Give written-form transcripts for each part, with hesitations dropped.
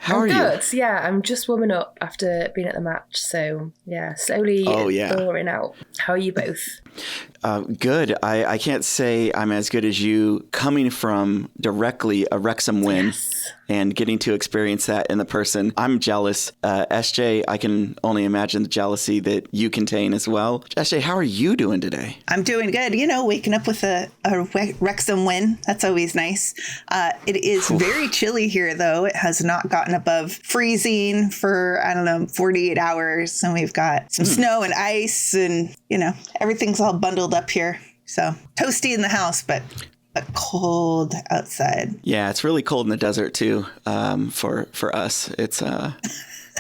How are good. you? Yeah, I'm just warming up after being at the match. So, yeah, slowly thawing out. How are you both? Good. I can't say I'm as good as you coming from directly a Wrexham win and getting to experience that in the person. I'm jealous. SJ, I can only imagine the jealousy that you contain as well. SJ, how are you doing today? I'm doing good. Waking up with a Wrexham win. That's always nice. It is very chilly here, though. It has not gotten above freezing for, 48 hours. And we've got some snow and ice and, everything's all bundled up here. So toasty in the house, but cold outside. Yeah, it's really cold in the desert, too, for us. It's...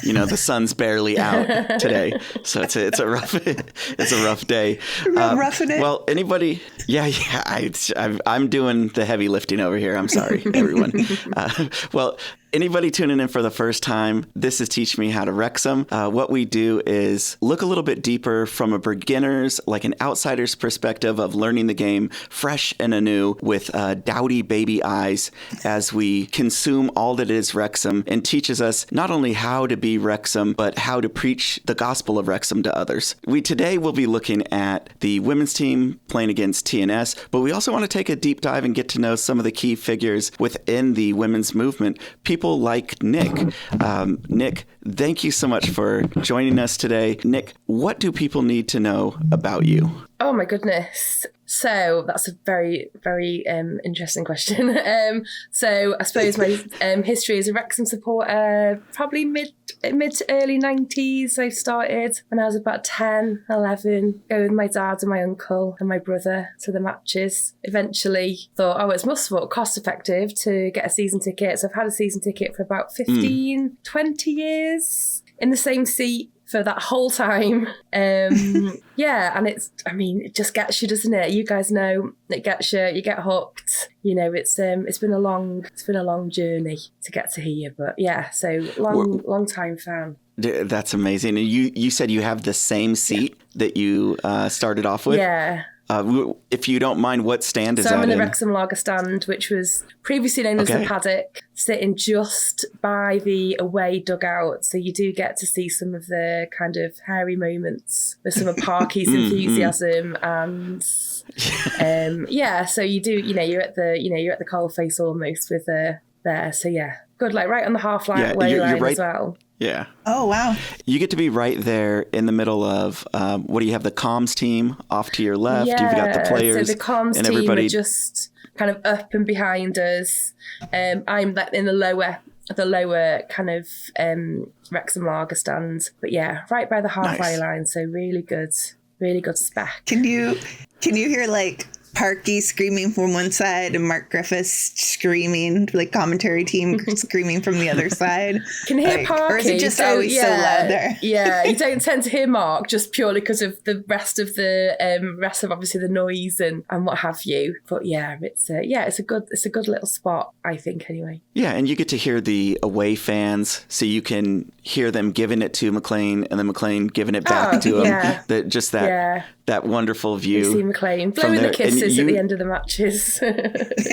the sun's barely out today, so it's a rough day. Roughing it. Well, anybody? Yeah. I'm doing the heavy lifting over here. I'm sorry, everyone. Well, anybody tuning in for the first time, this is Teach Me How to Wrexham. What we do is look a little bit deeper from a beginner's, like an outsider's perspective of learning the game fresh and anew with dowdy baby eyes as we consume all that is Wrexham, and teaches us not only how to be Wrexham, but how to preach the gospel of Wrexham to others. Today we'll be looking at the women's team playing against TNS, but we also want to take a deep dive and get to know some of the key figures within the women's movement. People like Nic. Nic, thank you so much for joining us today. Nic, what do people need to know about you? Oh my goodness. So that's a very, very interesting question. So I suppose my history as a Wrexham supporter, probably mid to early 90s. I started when I was about 10, 11, going with my dad and my uncle and my brother to the matches. Eventually thought, it's must be cost effective to get a season ticket. So I've had a season ticket for about 15, 20 years in the same seat for that whole time. And it just gets you, doesn't it? You guys know it gets you, you get hooked. It's been a long journey to get to here, but yeah, so long time fan. That's amazing. And you said you have the same seat that you started off with? Yeah. If you don't mind, what stand is that in? So I'm in the Wrexham Lager stand, which was previously known as the paddock, sitting just by the away dugout. So you do get to see some of the kind of hairy moments with some of Parky's enthusiasm and so you do, you're at the coalface almost with there. So yeah, good, like right on the half line way line right, as well. Yeah. Oh, wow. You get to be right there in the middle of, what do you have, the comms team off to your left? Yeah, you've got the players. So the comms and team everybody... are just kind of up and behind us. I'm like in the lower kind of Wrexham Lager stand. But yeah, right by the halfway line. So really good spec. Can you hear like Parky screaming from one side and Mark Griffiths screaming, like commentary team screaming from the other side? Can hear Parky. Or is it just always so loud there? Yeah, you don't tend to hear Mark just purely because of the rest of obviously the noise and what have you. But yeah, it's a good little spot, I think, anyway. Yeah, and you get to hear the away fans, so you can hear them giving it to McLean and then McLean giving it back to him. That wonderful view. You see McLean blowing the kisses at the end of the matches.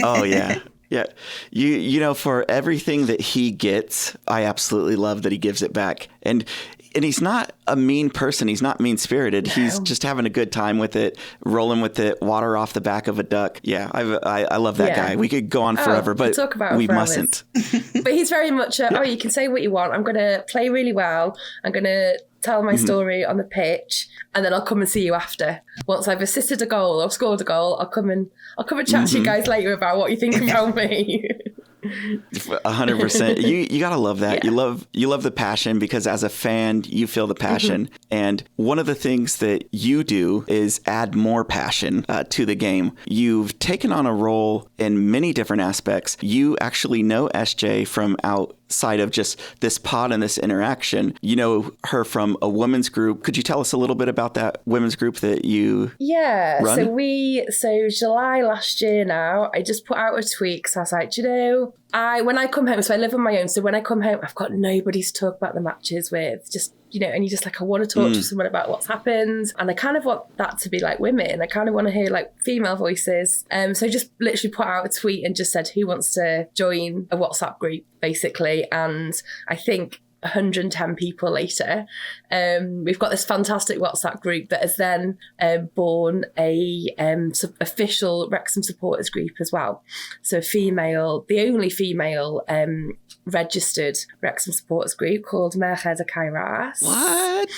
Oh, yeah. Yeah. You for everything that he gets, I absolutely love that he gives it back. And he's not a mean person. He's not mean-spirited. No. He's just having a good time with it, rolling with it, water off the back of a duck. Yeah, I love that guy. We could go on forever, but talk about we mustn't. But he's very much, you can say what you want. I'm going to play really well. I'm going to tell my story on the pitch, and then I'll come and see you after. Once I've assisted a goal or scored a goal, I'll come and chat to you guys later about what you think about me. 100%. You gotta love that. Yeah. You love the passion, because as a fan, you feel the passion. And one of the things that you do is add more passion to the game. You've taken on a role in many different aspects. You actually know SJ from outside of just this pod and this interaction. You know her from a women's group. Could you tell us a little bit about that women's group that you run? So July last year now, I just put out a tweet because I was like, when I come home, so I live on my own. So when I come home, I've got nobody to talk about the matches with. Just, you know, and you're just like, I want to talk to someone about what's happened. And I kind of want that to be like women. I kind of want to hear like female voices. So I just literally put out a tweet and just said, who wants to join a WhatsApp group, basically. And I think 110 people later, we've got this fantastic WhatsApp group that has then born a official Wrexham supporters group as well. So the only female registered Wrexham supporters group called Merched Kairas. What?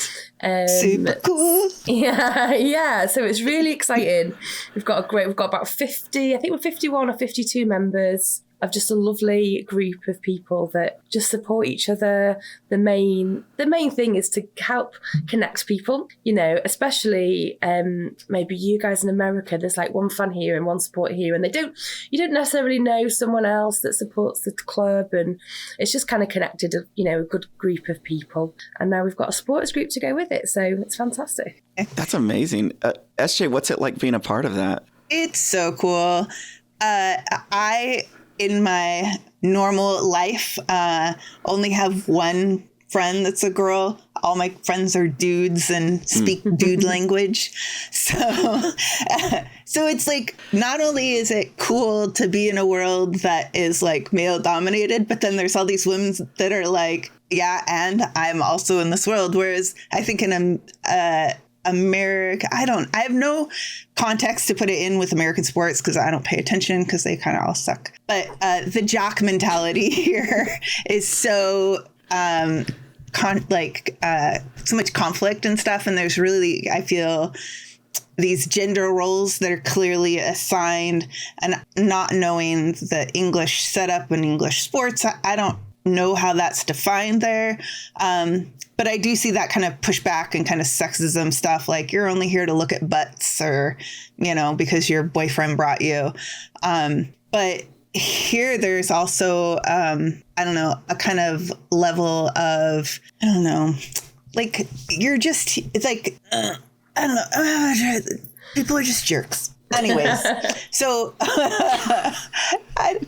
Super cool. Yeah. So it's really exciting. We've got about 50, I think we're 51 or 52 members of just a lovely group of people that just support each other. The main thing is to help connect people, you know, especially maybe you guys in America, there's like one fan here and one support here, and you don't necessarily know someone else that supports the club, and it's just kind of connected, you know, a good group of people. And now we've got a supporters group to go with it, so it's fantastic. That's amazing. SJ, what's it like being a part of that? It's so cool. In my normal life, only have one friend that's a girl. All my friends are dudes and speak dude language. So it's like, not only is it cool to be in a world that is like male dominated, but then there's all these women that are like, yeah, and I'm also in this world. Whereas I think in America, I have no context to put it in with American sports because I don't pay attention because they kind of all suck. But the jock mentality here is so so much conflict and stuff. And there's really, I feel, these gender roles that are clearly assigned, and not knowing the English setup and English sports, I don't know how that's defined there. But I do see that kind of pushback and kind of sexism stuff, like you're only here to look at butts, or, you know, because your boyfriend brought you. But here there's also, I don't know, a kind of level of, I don't know, like it's like, I don't know, people are just jerks. Anyways, so I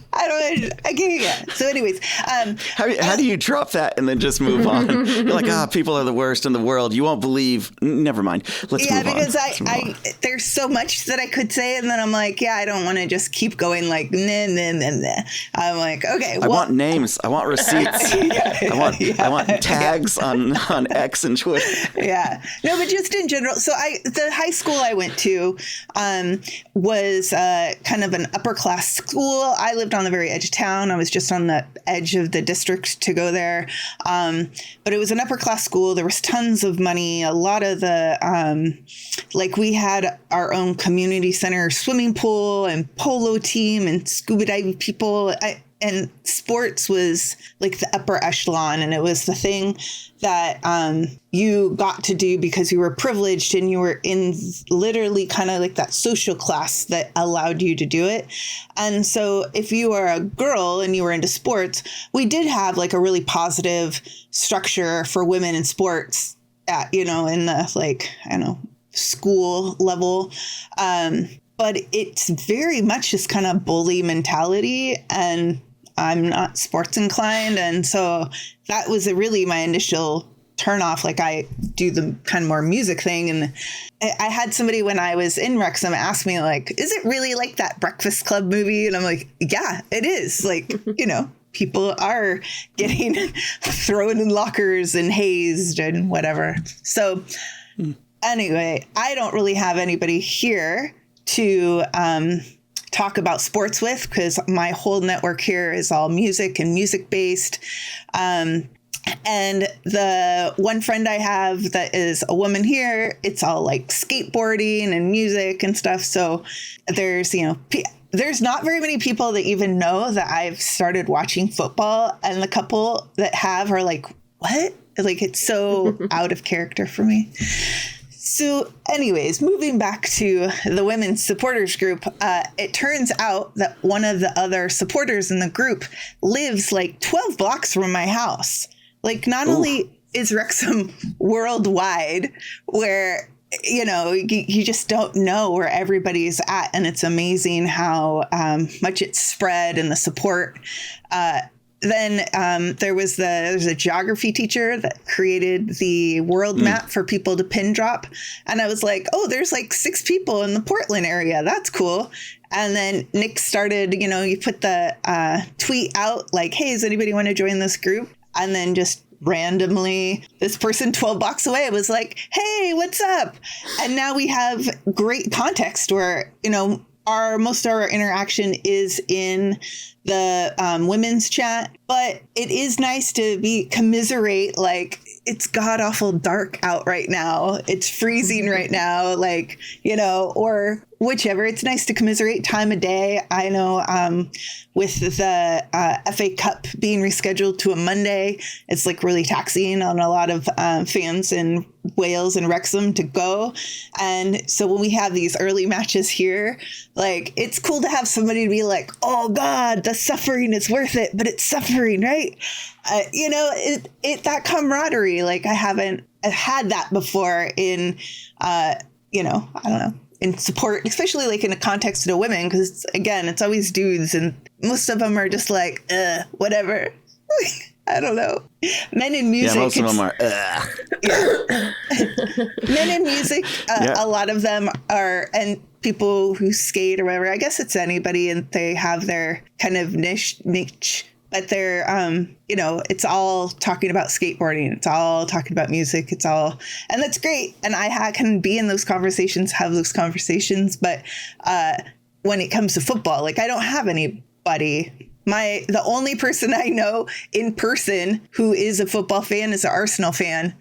can't. So anyways, how do you drop that and then just move on? You're like, people are the worst in the world. You won't believe. Never mind. Let's move on. Yeah, because there's so much that I could say, and then I'm like, I don't want to just keep going like nah. I'm like, okay. I want names. I want receipts. I want tags on X and Twitter. Yeah. No, but just in general. So the high school I went to, was kind of an upper class school. I lived on the very edge of town. I was just on the edge of the district to go there. But it was an upper class school. There was tons of money. A lot of the, we had our own community center swimming pool and polo team and scuba diving people. And sports was like the upper echelon, and it was the thing that you got to do because you were privileged and you were in literally kind of like that social class that allowed you to do it. And so if you were a girl and you were into sports, we did have like a really positive structure for women in sports at, you know, in the like, I don't know, school level. But it's very much this kind of bully mentality, and I'm not sports inclined. And so that was really my initial turnoff. Like, I do the kind of more music thing. And I had somebody when I was in Wrexham ask me, like, is it really like that Breakfast Club movie? And I'm like, yeah, it is. Like, you know, people are getting thrown in lockers and hazed and whatever. So anyway, I don't really have anybody here to talk about sports with, because my whole network here is all music and music based. And the one friend I have that is a woman here, it's all like skateboarding and music and stuff. So there's, you know, there's not very many people that even know that I've started watching football, and the couple that have are like, what? Like, it's so out of character for me. So anyways, moving back to the women's supporters group, it turns out that one of the other supporters in the group lives like 12 blocks from my house. Like, not only is Wrexham worldwide, where you just don't know where everybody's at. And it's amazing how much it's spread and the support. Then there's a geography teacher that created the world map for people to pin drop. And I was like, oh, there's like 6 people in the Portland area. That's cool. And then Nic started, you put the tweet out like, hey, does anybody want to join this group? And then just randomly, this person 12 blocks away was like, hey, what's up? And now we have great context where, most of our interaction is in the women's chat, but it is nice to commiserate, like, it's god awful dark out right now. It's freezing right now, like, or whichever. It's nice to commiserate time of day. I know with the FA Cup being rescheduled to a Monday, it's like really taxing on a lot of fans in Wales and Wrexham to go. And so when we have these early matches here, like, it's cool to have somebody to be like, oh God, the suffering is worth it, but it's suffering, right? That camaraderie, like, I haven't had that before in, I don't know, in support, especially like in a context of women, because again, it's always dudes and most of them are just like, whatever. I don't know. Men in music. Yeah, most of them are. Yeah. Men in music, a lot of them are, and people who skate or whatever. I guess it's anybody, and they have their kind of niche. But they're, it's all talking about skateboarding. It's all talking about music. It's all, and that's great. And I can be in those conversations, have those conversations. But when it comes to football, like, I don't have anybody. The only person I know in person who is a football fan is an Arsenal fan.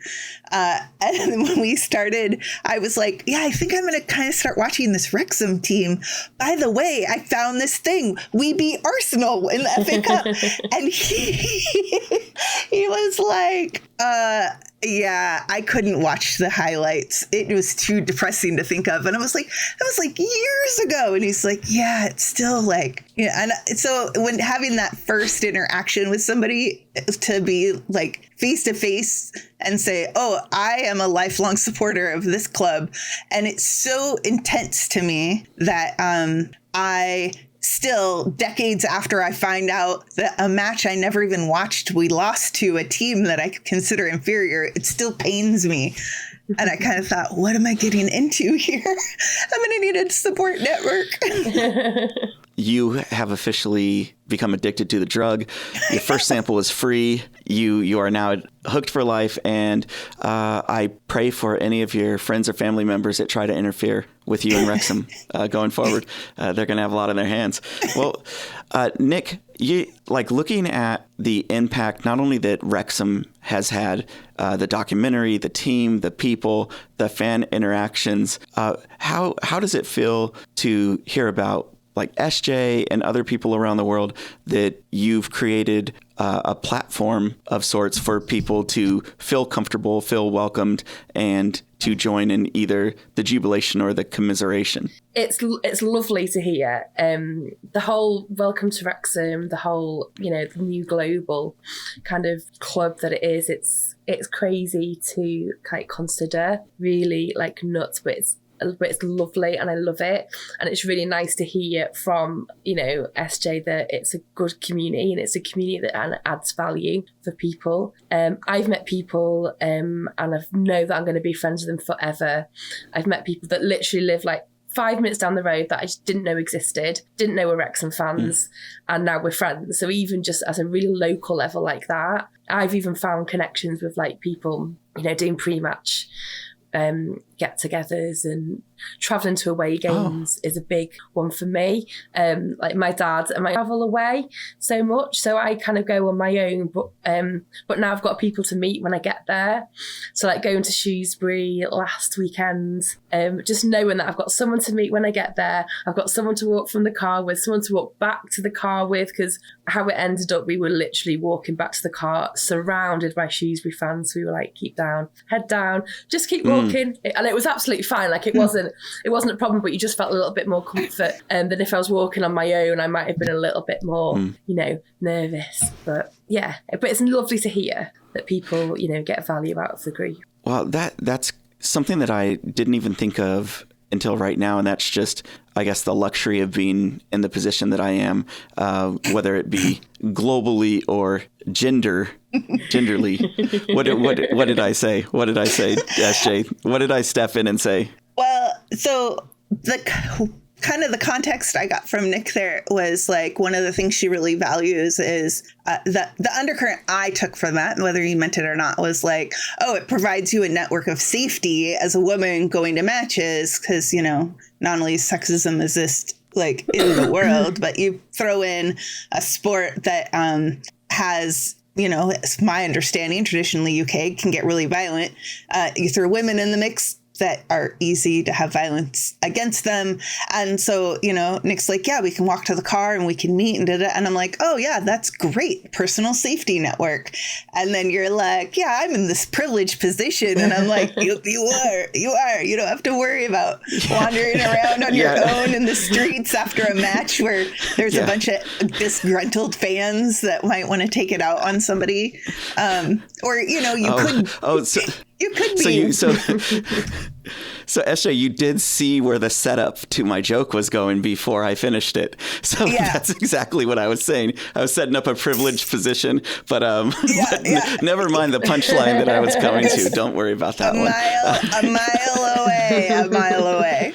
And when we started, I was like, yeah, I think I'm going to kind of start watching this Wrexham team. By the way, I found this thing. We beat Arsenal in the FA Cup. And he was like, yeah, I couldn't watch the highlights. It was too depressing to think of. And I was like, that was like years ago. And he's like, yeah, it's still like, and so when having that first interaction with somebody to be like face to face and say, oh, I am a lifelong supporter of this club. And it's so intense to me that I still, decades after I find out that a match I never even watched, we lost to a team that I consider inferior, it still pains me. And I kind of thought, what am I getting into here? I'm going to need a support network. You have officially become addicted to the drug. Your first sample was free. You are now hooked for life. And I pray for any of your friends or family members that try to interfere with you and Wrexham going forward. They're going to have a lot on their hands. Well, Nic, you like looking at the impact not only that Wrexham has had, the documentary, the team, the people, the fan interactions. How does it feel to hear about like SJ and other people around the world that you've created a platform of sorts for people to feel comfortable, feel welcomed, and to join in either the jubilation or the commiseration? It's lovely to hear. The whole welcome to Wrexham, the whole, the new global kind of club that it is, it's crazy to kind of consider, really like nuts, but it's lovely and I love it. And it's really nice to hear from, SJ that it's a good community and it's a community that adds value for people. I've met people and I know that I'm going to be friends with them forever. I've met people that literally live like 5 minutes down the road that I just didn't know existed, didn't know were Wrexham fans, and now we're friends. So even just as a really local level like that, I've even found connections with like people, doing pre-match get-togethers, and traveling to away games is a big one for me. Like my dad and I travel away so much, so I kind of go on my own, but now I've got people to meet when I get there. So like going to Shrewsbury last weekend, just knowing that I've got someone to meet when I get there, I've got someone to walk from the car with, someone to walk back to the car with, because how it ended up, we were literally walking back to the car surrounded by Shrewsbury fans. We were like, keep down, head down, just keep walking. And it was absolutely fine. Like it wasn't a problem, but you just felt a little bit more comfort than if I was walking on my own. I might have been a little bit more, nervous. But yeah, but it's lovely to hear that people, get value out of the group. Well, that's something that I didn't even think of until right now, and that's just, I guess, the luxury of being in the position that I am, whether it be globally or genderly. What did I say? What did I say, SJ? What did I step in and say? Well, so the kind of the context I got from Nic there was like one of the things she really values is the undercurrent I took from that, whether you meant it or not, was like, oh, it provides you a network of safety as a woman going to matches because, you know, not only sexism exists like in the world, but you throw in a sport that has, you know, it's my understanding, traditionally UK can get really violent. You throw women in the mix that are easy to have violence against them. And so, you know, Nic's like, yeah, we can walk to the car and we can meet and da-da. And I'm like, oh yeah, that's great. Personal safety network. And then you're like, yeah, I'm in this privileged position. And I'm like, you are. You don't have to worry about wandering around on your own in the streets after a match where there's a bunch of disgruntled fans that might want to take it out on somebody. Or, you know, you could be. So SJ, you did see where the setup to my joke was going before I finished it. So that's exactly what I was saying. I was setting up a privileged position, but never mind the punchline that I was coming to. Don't worry about that one. A mile away.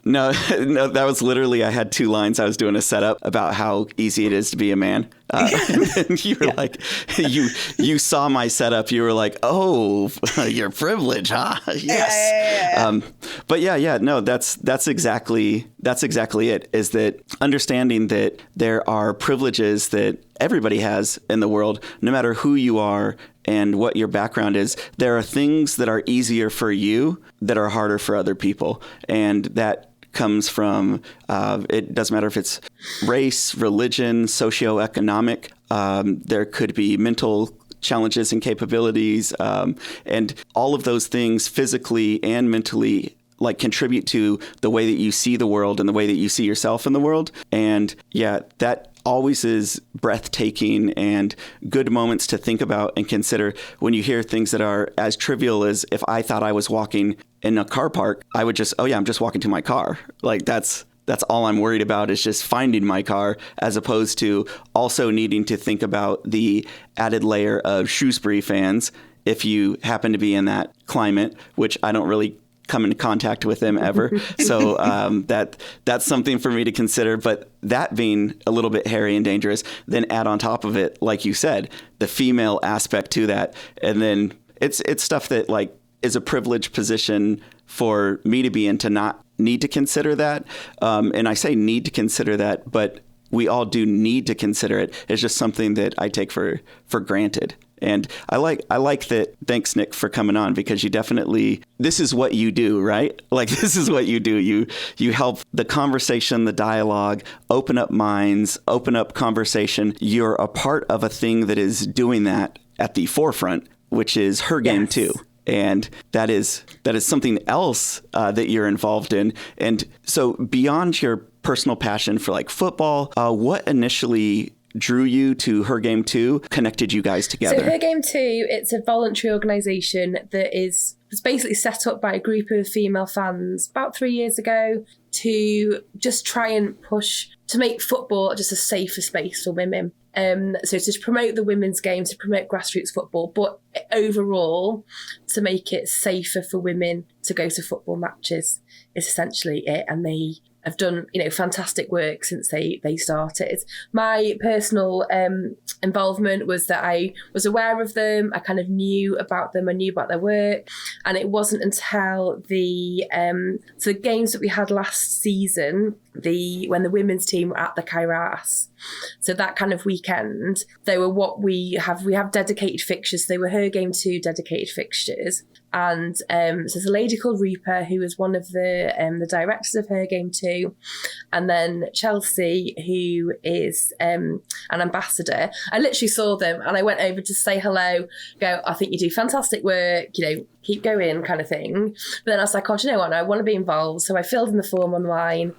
No, that was literally, I had 2 lines. I was doing a setup about how easy it is to be a man. And then you were like, you saw my setup. You were like, oh, you're privileged, huh? Yes. But no, that's exactly it, is that understanding that there are privileges that everybody has in the world, no matter who you are and what your background is. There are things that are easier for you that are harder for other people. And that comes from, it doesn't matter if it's race, religion, socioeconomic. There could be mental challenges and capabilities. And all of those things physically and mentally like contribute to the way that you see the world and the way that you see yourself in the world. And that always is breathtaking and good moments to think about and consider when you hear things that are as trivial as if I thought I was walking in a car park, I would just, I'm just walking to my car. Like that's all I'm worried about is just finding my car, as opposed to also needing to think about the added layer of Shrewsbury fans if you happen to be in that climate, which I don't really come into contact with them ever. So that's something for me to consider. But that being a little bit hairy and dangerous, then add on top of it, like you said, the female aspect to that. And then it's stuff that like is a privileged position for me to be in, to not need to consider that. And I say need to consider that, but we all do need to consider it. It's just something that I take for granted. And I like that. Thanks, Nic, for coming on, because you definitely, this is what you do, right? Like, this is what you do. You help the conversation, the dialogue, open up minds, open up conversation. You're a part of a thing that is doing that at the forefront, which is Her Game Too. And that is something else that you're involved in. And so beyond your personal passion for like football, what initially drew you to Her Game 2, connected you guys together? So Her Game 2, it's a voluntary organisation that was basically set up by a group of female fans about 3 years ago to just try and push to make football just a safer space for women. So to promote the women's game, to promote grassroots football, but overall to make it safer for women to go to football matches is essentially it. And they have done, fantastic work since they started. My personal involvement was that I was aware of them. I kind of knew about them. I knew about their work. And it wasn't until the games that we had last season, when the women's team were at the Kairas. So that kind of weekend, they were what we have dedicated fixtures. They were Her Game 2 dedicated fixtures. And so there's a lady called Reaper, who was one of the directors of Her Game 2. And then Chelsea, who is an ambassador. I literally saw them and I went over to say hello, go, I think you do fantastic work, keep going kind of thing. But then I was like, oh, do you know what? I want to be involved. So I filled in the form online.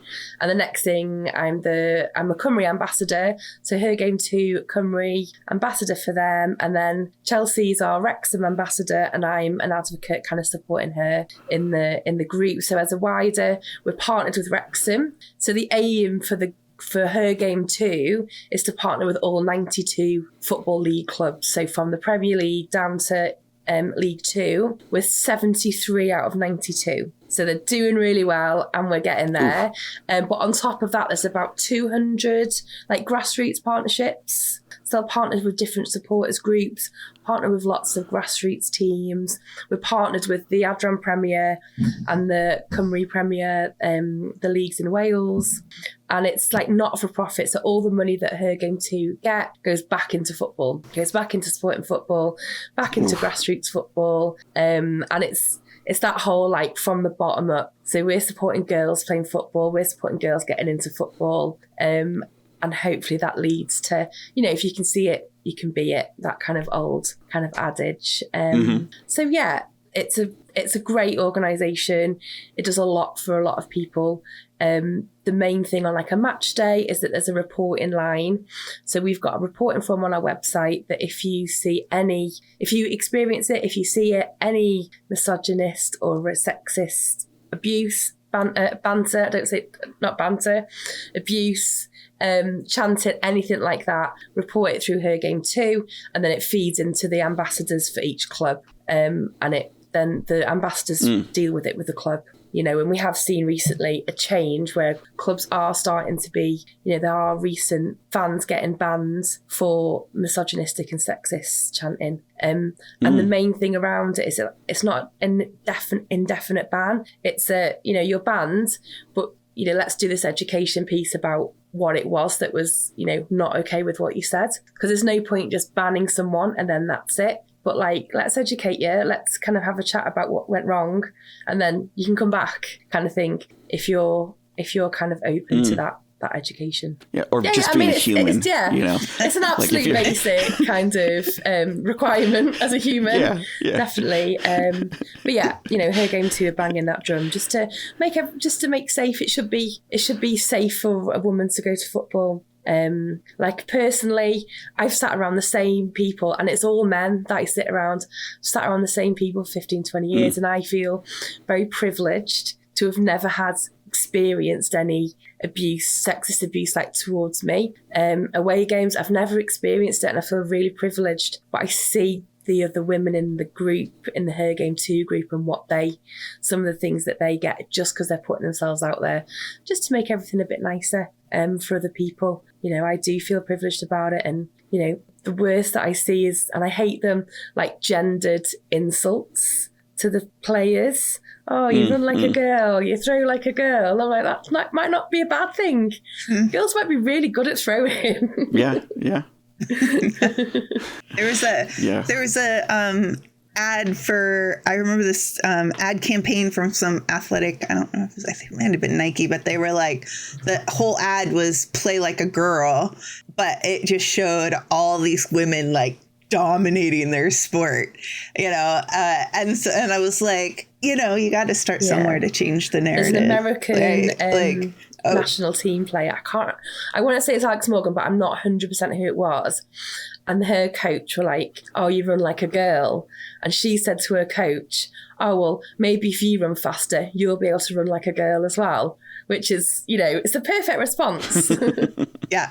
And the next thing, I'm a Cymru ambassador. So Her Game 2 Cymru ambassador for them. And then Chelsea's our Wrexham ambassador, and I'm an advocate kind of supporting her in the group. So as a wider, we're partnered with Wrexham. So the aim for Her Game 2 is to partner with all 92 Football League clubs. So from the Premier League down to League 2, with 73 out of 92. So they're doing really well, and we're getting there. But on top of that, there's about 200 grassroots partnerships. Still partnered with different supporters groups, partnered with lots of grassroots teams. We're partnered with the Adran Premier and the Cymru Premier, the leagues in Wales. And it's not for profit. So all the money that Her Game 2 get goes back into football, goes back into supporting football, back into grassroots football. And it's that whole from the bottom up. So we're supporting girls playing football. We're supporting girls getting into football. And hopefully that leads to, if you can see it, you can be it. That kind of old kind of adage. So yeah, it's a great organisation. It does a lot for a lot of people. The main thing on a match day is that there's a reporting line. So we've got a reporting form on our website that if you experience it, if you see it, any misogynist or sexist abuse, banter, abuse, chanting, anything like that, report it through Her Game 2, and then it feeds into the ambassadors for each club. And then the ambassadors deal with it with the club. And we have seen recently a change where clubs are starting to be, there are recent fans getting banned for misogynistic and sexist chanting. And the main thing around it is that it's not an indefinite ban. It's you're banned, but, let's do this education piece about what it was that was, not okay with what you said. Because there's no point just banning someone and then that's it. But let's educate you. Let's kind of have a chat about what went wrong, and then you can come back, kind of thing. If you're kind of open to that education. Yeah, or just being human. It's an absolute basic kind of requirement as a human. Yeah. Definitely. But yeah, Her Game 2 are banging that drum just to make safe. It should be safe for a woman to go to football. Personally, I've sat around the same people, and it's all men that I sat around the same people for 15, 20 years. And I feel very privileged to have never experienced any abuse, sexist abuse towards me. Away games, I've never experienced it, and I feel really privileged. But I see the other women in the group, in the Her Game 2 group, and some of the things that they get just because they're putting themselves out there just to make everything a bit nicer for other people. I do feel privileged about it. And, the worst that I see is, and I hate them, gendered insults to the players. Oh, you run like a girl, you throw like a girl. I'm like, that might not be a bad thing. Girls might be really good at throwing. Yeah. There was a ad for, I remember this ad campaign from some athletic, I don't know if it was, I think it might have been Nike, but they were the whole ad was play like a girl, but it just showed all these women dominating their sport, and I was like, you got to start somewhere to change the narrative. There's an American national team player. I want to say it's Alex Morgan, but I'm not 100% who it was. And her coach were like, oh, you run like a girl. And she said to her coach, oh, well, maybe if you run faster, you'll be able to run like a girl as well. Which is, it's a perfect response. Yeah.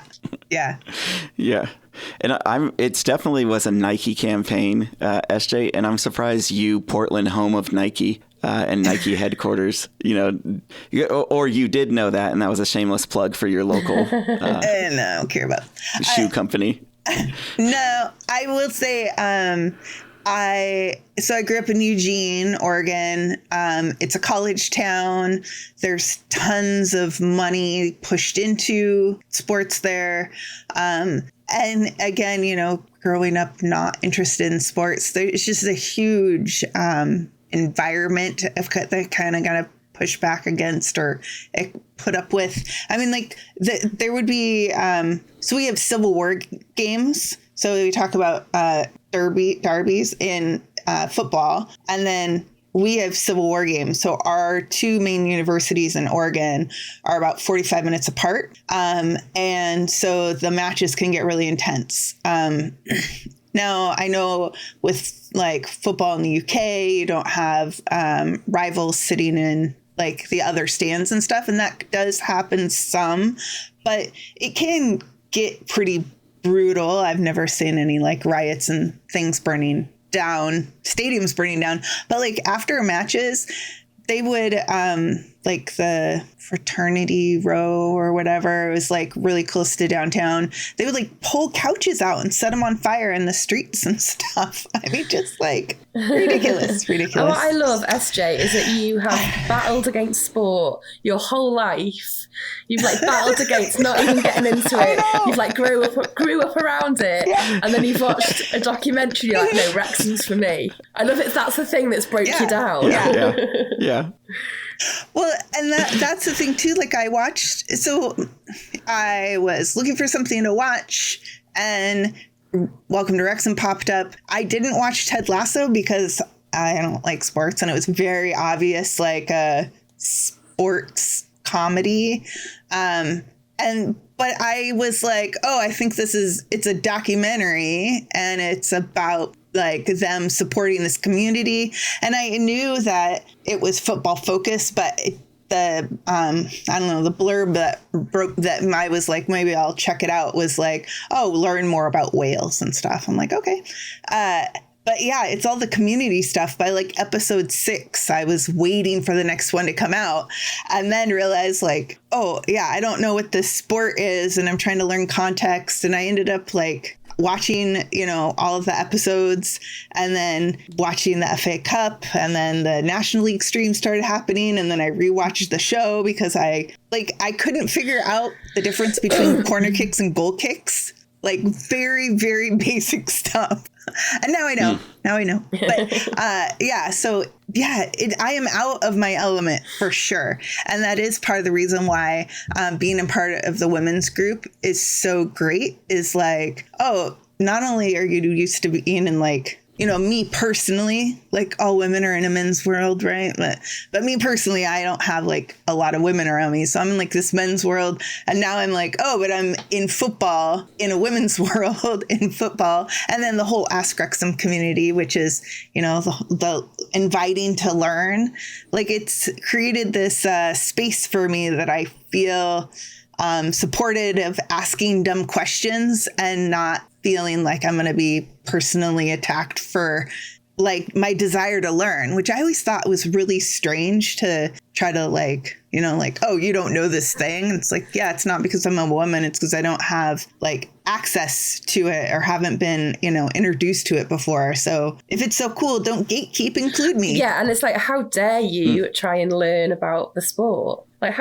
And it's definitely was a Nike campaign, SJ, and I'm surprised you, Portland, home of Nike, and Nike headquarters, or you did know that, and that was a shameless plug for your local no, I don't care about shoe company. No, I will say, I grew up in Eugene, Oregon. It's a college town. There's tons of money pushed into sports there. And again, growing up not interested in sports, it's just a huge environment that kind of got to push back against or put up with. I mean, there would be, so we have Civil War games. So we talk about derbies in football, and then we have Civil War games. So our two main universities in Oregon are about 45 minutes apart. And so the matches can get really intense. Now, I know with like football in the UK, you don't have rivals sitting in like the other stands and stuff. And that does happen some, but it can get pretty brutal. I've never seen any like riots and things burning down, stadiums burning down. But like after matches, they would like the fraternity row or whatever, it was like really close to downtown. They would like pull couches out and set them on fire in the streets and stuff. I mean, just like ridiculous. And what I love, SJ, is that you have battled against sport your whole life. You've like battled against not even getting into it. You've like grew up around it, and then you've watched a documentary. You're like, no, Wrexham's for me. I love it. That's the thing that's broke you down. Yeah. Well, and that's the thing too. Like I was looking for something to watch, and Welcome to Wrexham popped up. I didn't watch Ted Lasso because I don't like sports, and it was very obvious, like a sports comedy. But I was like, oh, I think it's a documentary, and it's about like them supporting this community. And I knew that it was football focused, but the blurb that I was like, maybe I'll check it out, was like, oh, learn more about whales and stuff. I'm like, okay. But yeah, it's all the community stuff. By like episode 6, I was waiting for the next one to come out, and then realized like, oh yeah, I don't know what this sport is, and I'm trying to learn context. And I ended up like watching, all of the episodes, and then watching the FA Cup, and then the National League stream started happening, and then I rewatched the show because I couldn't figure out the difference between corner kicks and goal kicks. Like very, very basic stuff. And now I know. But I am out of my element for sure. And that is part of the reason why being a part of the women's group is so great, is like, oh, not only are you used to being in like, me personally, like all women are in a men's world, right? But me personally, I don't have like a lot of women around me. So I'm in like this men's world. And now I'm like, oh, but I'm in football, in a women's world in football. And then the whole askwxm community, which is, the inviting to learn. Like it's created this space for me that I feel supported of asking dumb questions and not feeling like I'm going to be personally attacked for like my desire to learn, which I always thought was really strange to try to like, oh, you don't know this thing. It's like, yeah, it's not because I'm a woman. It's because I don't have like access to it or haven't been, introduced to it before. So if it's so cool, don't gatekeep, include me. Yeah. And it's like, how dare you try and learn about the sport? Like,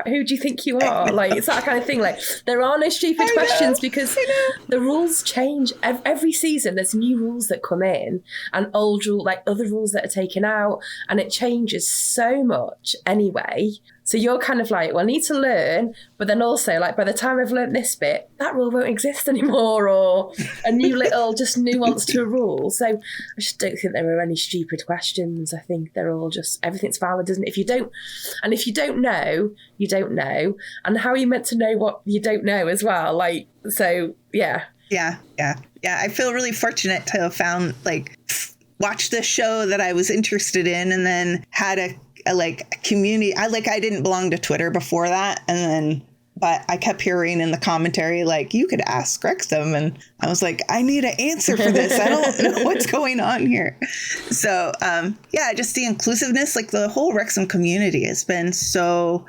who do you think you are? Like, it's that kind of thing. Like, there are no stupid questions because the rules change. Every season, there's new rules that come in and old other rules that are taken out, and it changes so much anyway. So you're kind of like, well, I need to learn, but then also like by the time I've learned this bit, that rule won't exist anymore, or a new little just nuance to a rule. So I just don't think there are any stupid questions. I think they're all just, everything's valid, isn't it? If you don't know, you don't know. And how are you meant to know what you don't know as well? Like, so yeah. Yeah. I feel really fortunate to have found watched this show that I was interested in, and then had a community. I didn't belong to Twitter before that, but I kept hearing in the commentary like, you could ask Wrexham, and I was like, I need an answer for this. I don't know what's going on here. So just the inclusiveness, like the whole Wrexham community has been so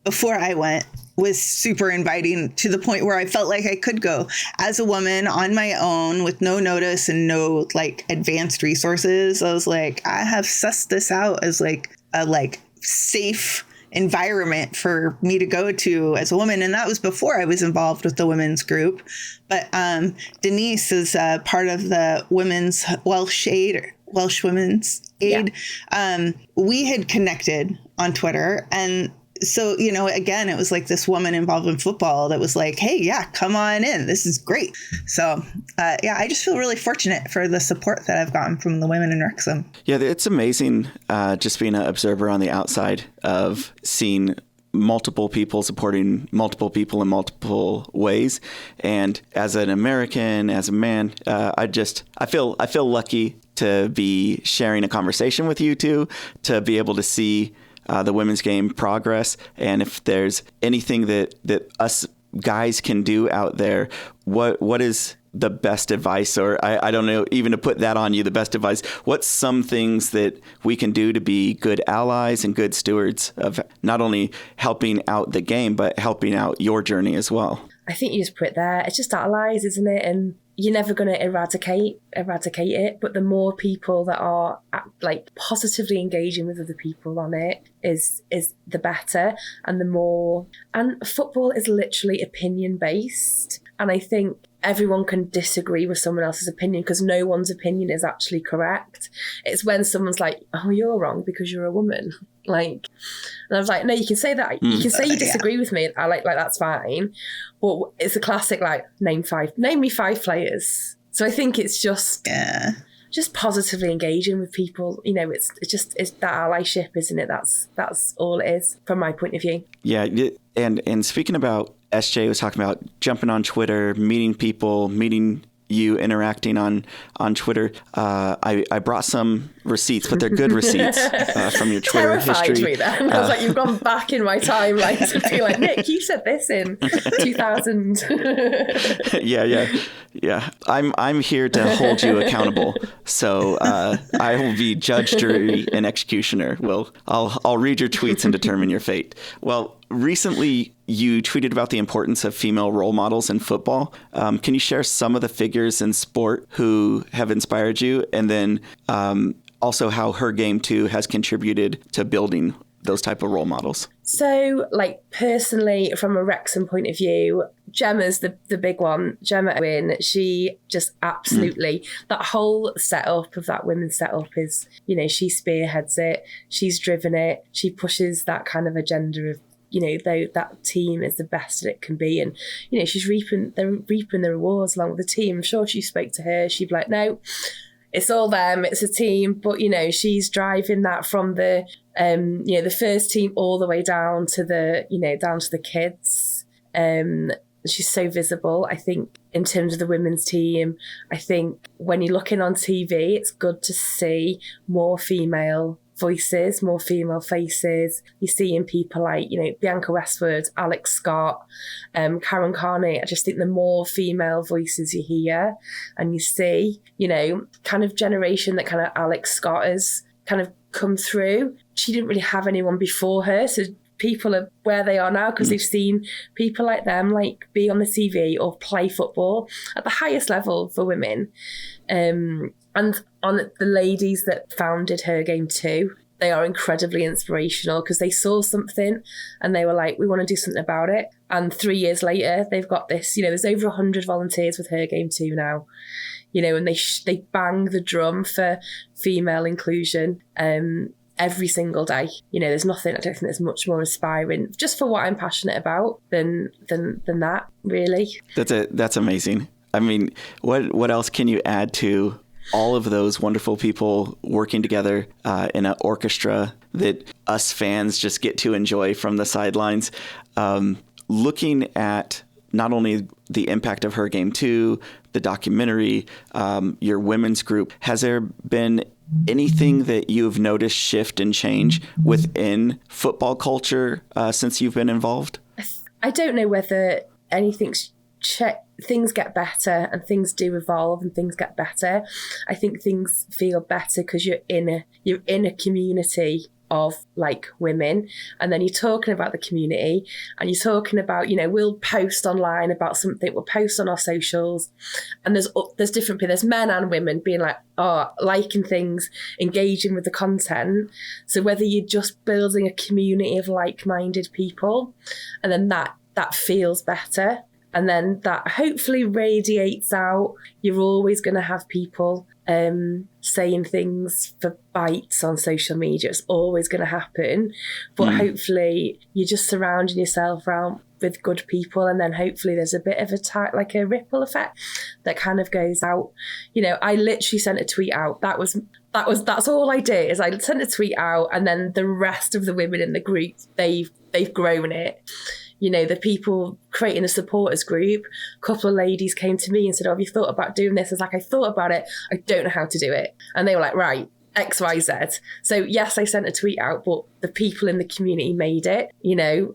before I went was super inviting, to the point where I felt like I could go as a woman on my own with no notice and no like advanced resources. I was like, I have sussed this out as like a safe environment for me to go to as a woman. And that was before I was involved with the women's group. But Denise is part of the women's Welsh Women's Aid. Yeah. We had connected on Twitter, and So, you know, again, it was like this woman involved in football that was like, hey, yeah, come on in. This is great. So, yeah, I just feel really fortunate for the support that I've gotten from the women in Wrexham. Yeah, it's amazing just being an observer on the outside of seeing multiple people supporting multiple people in multiple ways. And as an American, as a man, I feel lucky to be sharing a conversation with you two, to be able to see the women's game progress. And if there's anything that us guys can do out there, what is the best advice, or I don't know, even to put that on you, the best advice, what's some things that we can do to be good allies and good stewards of not only helping out the game, but helping out your journey as well? I think you just put it there. It's just allies, isn't it? And you're never going to eradicate it, but the more people that are like positively engaging with other people on it is the better. And the more, and football is literally opinion based, and I think everyone can disagree with someone else's opinion because no one's opinion is actually correct. It's when someone's like, oh, you're wrong because you're a woman. Like, and I was like, no, you can say that. You can say you disagree with me. I like that's fine. But it's a classic, like, name me 5 players. So I think it's just positively engaging with people. You know, it's that allyship, isn't it? That's all it is from my point of view. Yeah. And speaking about, SJ was talking about jumping on Twitter, meeting people, meeting you, interacting on Twitter. I brought some receipts, but they're good receipts from your Twitter history. Me then. I was like, you've gone back in my timeline to be like, Nick, you said this in 2000. Yeah. I'm here to hold you accountable. So I will be judge, jury, and executioner. Well, I'll read your tweets and determine your fate. Well, recently you tweeted about the importance of female role models in football. Can you share some of the figures in sport who have inspired you? And then also how Her Game Too has contributed to building those type of role models. So, like, personally, from a Wrexham point of view, Gemma's the big one. Gemma Owen, she just absolutely, that whole setup of that women's setup is, you know, she spearheads it, she's driven it, she pushes that kind of agenda of, you know, though that team is the best that it can be. And, you know, she's reaping the rewards along with the team. I'm sure she spoke to her, she'd be like, no, it's all them, it's a team. But, you know, she's driving that from the, you know, the first team all the way down to the kids. She's so visible. I think in terms of the women's team, I think when you're looking on TV, it's good to see more female voices, more female faces. You're seeing people like, you know, Bianca Westwood, Alex Scott, Karen Carney. I just think the more female voices you hear and you see, you know, kind of generation that kind of Alex Scott has kind of come through. She didn't really have anyone before her, so people are where they are now because they've seen people like them like be on the TV or play football at the highest level for women. And on the ladies that founded Her Game Too, they are incredibly inspirational because they saw something and they were like, we want to do something about it. And 3 years later, they've got this, you know, there's over 100 volunteers with Her Game Too now, you know, and they bang the drum for female inclusion every single day. You know, there's nothing, I don't think there's much more inspiring just for what I'm passionate about than that, really. That's amazing. I mean, what else can you add to all of those wonderful people working together in an orchestra that us fans just get to enjoy from the sidelines? Looking at not only the impact of Her Game Too, the documentary, your women's group, has there been anything that you've noticed shift and change within football culture since you've been involved? I don't know whether things get better and things do evolve and things get better. I think things feel better because you're in a community of like women, and then you're talking about the community and you're talking about, you know, we'll post online about something, we'll post on our socials, and there's different people, there's men and women being like, liking things, engaging with the content. So whether you're just building a community of like-minded people, and then that feels better, and then that hopefully radiates out. You're always going to have people saying things for bites on social media. It's always going to happen. But hopefully you're just surrounding yourself around with good people, and then hopefully there's a bit of like a ripple effect that kind of goes out. I literally sent a tweet out. That's all I did, is I sent a tweet out, and then the rest of the women in the group, they've grown it. The people creating a supporters group, a couple of ladies came to me and said, "Oh, have you thought about doing this?" I was like, "I thought about it. I don't know how to do it." And they were like, "Right, X, Y, Z." So yes, I sent a tweet out, but the people in the community made it.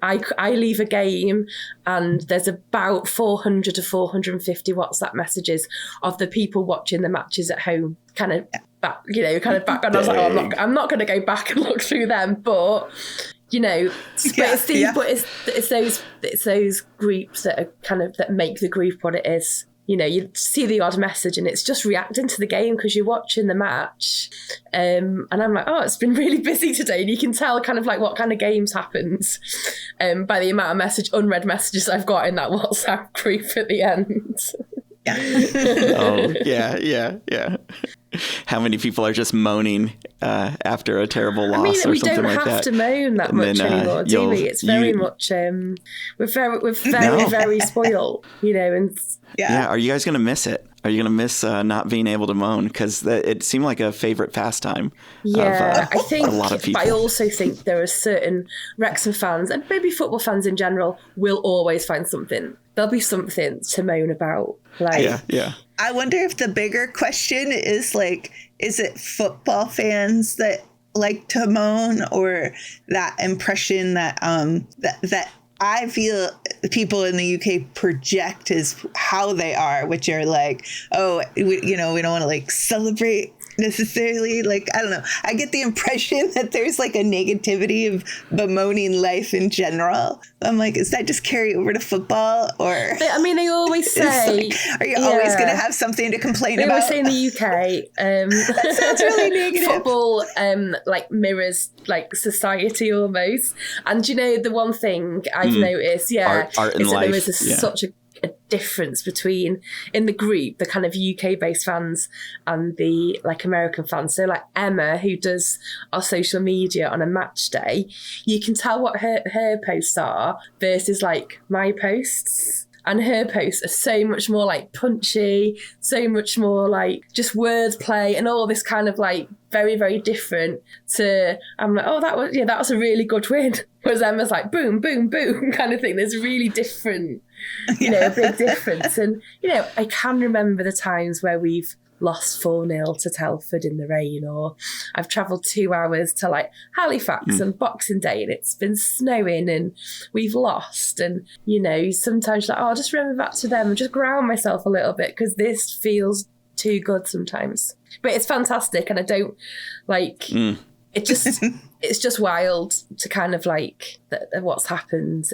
I leave a game and there's about 400 to 450 WhatsApp messages of the people watching the matches at home, kind of back. And I was like, "Oh, I'm not going to go back and look through them," but. It's those groups that are that make the group what it is. You see the odd message and it's just reacting to the game because you're watching the match. And I'm like, "Oh, it's been really busy today." And you can tell what kind of games happened by the amount of unread messages I've got in that WhatsApp group at the end. Oh, yeah. How many people are just moaning after a terrible loss or something like that? We don't have to moan that much anymore, do we? It's very much we're very spoiled, and Are you guys gonna miss it? Are you gonna miss not being able to moan? Because it seemed like a favorite pastime. I think. A lot of people. But I also think there are certain Wrexham fans, and maybe football fans in general, will always find something. There'll be something to moan about. Yeah. I wonder if the bigger question is is it football fans that like to moan, or that impression that that I feel people in the UK project as how they are, which are we don't want to celebrate necessarily. I don't know. I get the impression that there's a negativity of bemoaning life in general. I'm like, is that just carry over to football? Or they always say, are you always going to have something to complain about? They always say in the UK, that sounds really negative. Football mirrors society almost. And the one thing I've noticed, art and is that life. there is such a difference between in the group, the kind of UK based fans and the American fans. So Emma, who does our social media on a match day, you can tell what her posts are versus my posts. And her posts are so much more punchy, so much more just wordplay and all this kind of very, very different to, I'm like, "Oh, that was a really good win." Whereas Emma's boom, boom, boom kind of thing. There's really different, a big difference. And, I can remember the times where we've lost 4-0 to Telford in the rain, or I've travelled 2 hours to Halifax on Boxing Day and it's been snowing and we've lost, and sometimes I'll just remember back to them and just ground myself a little bit because this feels too good sometimes. But it's fantastic, and I don't it just it's just wild to kind of what's happened.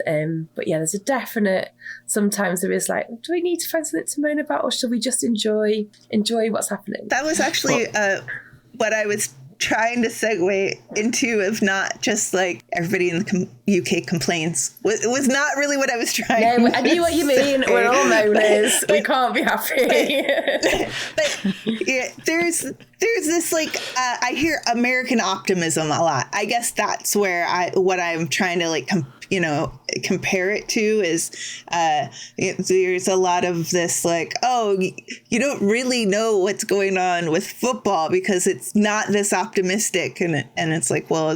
But yeah, there's a definite, sometimes there is do we need to find something to moan about, or should we just enjoy what's happening? That was actually what I was trying to segue into, of not just everybody in the UK complains. It was not really what I was trying to I knew what you mean. Say. We're all moaners. We can't be happy. But yeah, there's this I hear American optimism a lot. I guess that's where what I'm trying to compare it to is there's a lot of this you don't really know what's going on with football because it's not this optimistic, and it's well,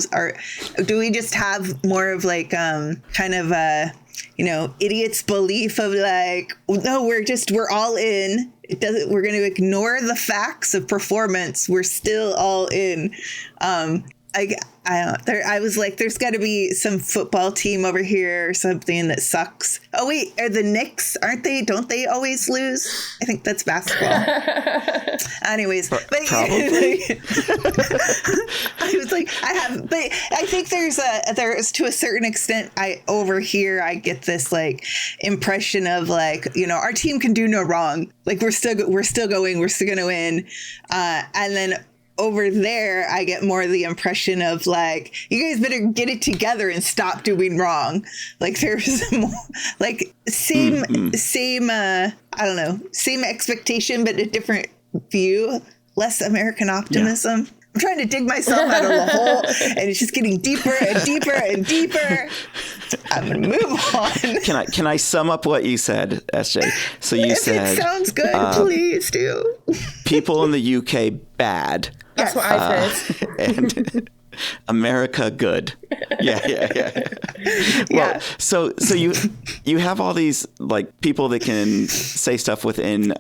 do we just have more of kind of a idiot's belief of no, we're all in. We're going to ignore the facts of performance. We're still all in. I was there's got to be some football team over here or something that sucks. Oh wait, are the Knicks? Aren't they? Don't they always lose? I think that's basketball. Anyways, but probably. I was but I think there's to a certain extent. Over here I get this impression of our team can do no wrong. We're still going. We're still going to win. And then over there, I get more of the impression of you guys better get it together and stop doing wrong. There's more, same I don't know, same expectation, but a different view. less American optimism. Yeah. I'm trying to dig myself out of the hole, and it's just getting deeper and deeper and deeper. I'm going to move on. Can I sum up what you said, SJ? So you said... If it sounds good, please do. People in the UK, bad. That's what I've heard. And America, good. Yeah. Well, so you have all these like people that can say stuff within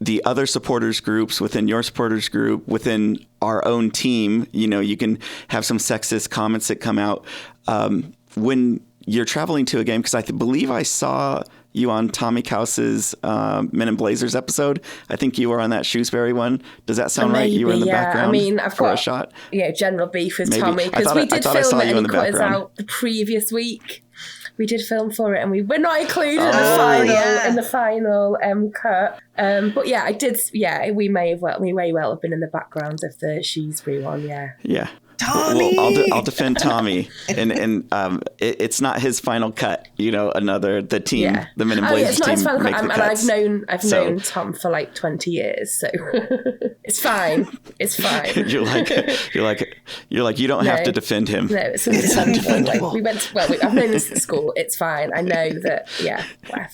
the other supporters groups, within your supporters group, within our own team. You know, you can have some sexist comments that come out when you're traveling to a game, because I believe I saw you on Tommy Kaus's Men in Blazers episode. I think you were on that Shrewsbury one. Does that sound right? You were in the background. I mean, I've got a shot. Yeah, general beef with Tommy, because we did film it and he cut us out the previous week. We did film for it, and we're not included in the final cut. But yeah, I did. Yeah, we may well have been in the background of the Shrewsbury one. Yeah. Yeah. Tommy! Well, I'll defend Tommy, and it's not his final cut. You know, the team, the Men in Blazers team, make the cuts. And I've known Tom for like 20 years, so it's fine. It's fine. You're like you don't have to defend him. No, it's understandable. Like, I've known this at school. It's fine. I know that. Yeah, whatever.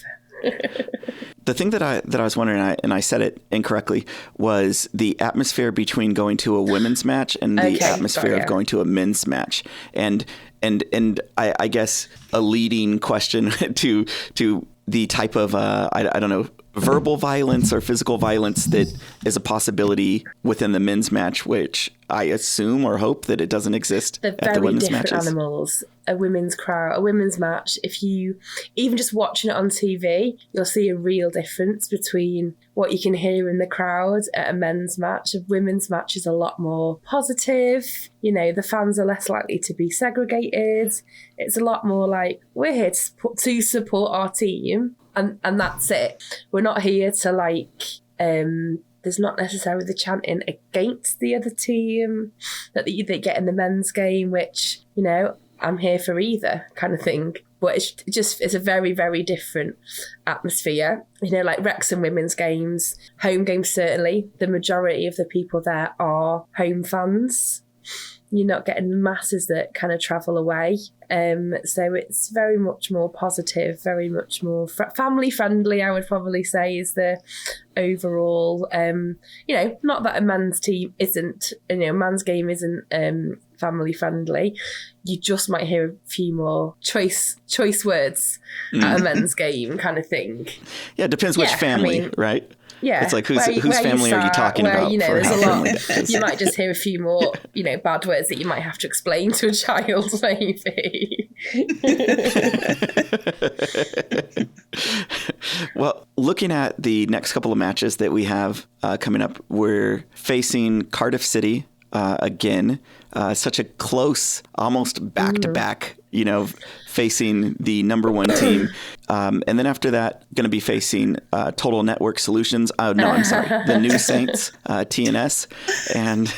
The thing that I was wondering, and I said it incorrectly, was the atmosphere between going to a women's match and the atmosphere of going to a men's match. And I guess a leading question to the type of I don't know, verbal violence or physical violence that is a possibility within the men's match, which I assume or hope that it doesn't exist at the women's matches. They're very different animals. A women's crowd, a women's match, if you even just watching it on TV, you'll see a real difference between what you can hear in the crowd at a men's match. A women's match is a lot more positive. You know, the fans are less likely to be segregated. It's a lot more like, we're here to support our team, and that's it. We're not here to like there's not necessarily the chanting against the other team that they get in the men's game, which, you know, I'm here for either kind of thing. But it's a very, very different atmosphere. You know, like Wrexham women's games, home games certainly, the majority of the people there are home fans. You're not getting the masses that kind of travel away. So it's very much more positive, very much more family friendly, I would probably say, is the overall, you know, not that a man's team isn't, you know, man's game isn't family friendly. You just might hear a few more choice words at a men's game kind of thing. Yeah, it depends which family, right? Yeah, it's like whose family are you talking about? You know, there's a lot. You might just hear a few more, you know, bad words that you might have to explain to a child, maybe. Well, looking at the next couple of matches that we have coming up, we're facing Cardiff City again. Such a close, almost back-to-back, you know, facing the number one team. And then after that, going to be facing Total Network Solutions. The New Saints, TNS. And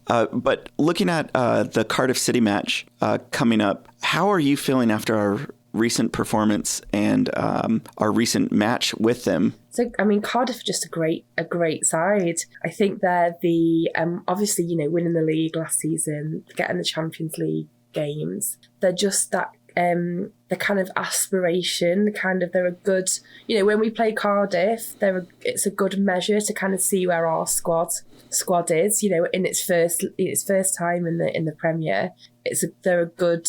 but looking at the Cardiff City match coming up, how are you feeling after our recent performance and our recent match with them? So, I mean, Cardiff are just a great side. I think they're the, obviously, you know, winning the league last season, getting the Champions League games. They're just that, the kind of aspiration, they're a good, you know, when we play Cardiff, it's a good measure to kind of see where our squad is, you know, in its first time in the Premier. They're a good,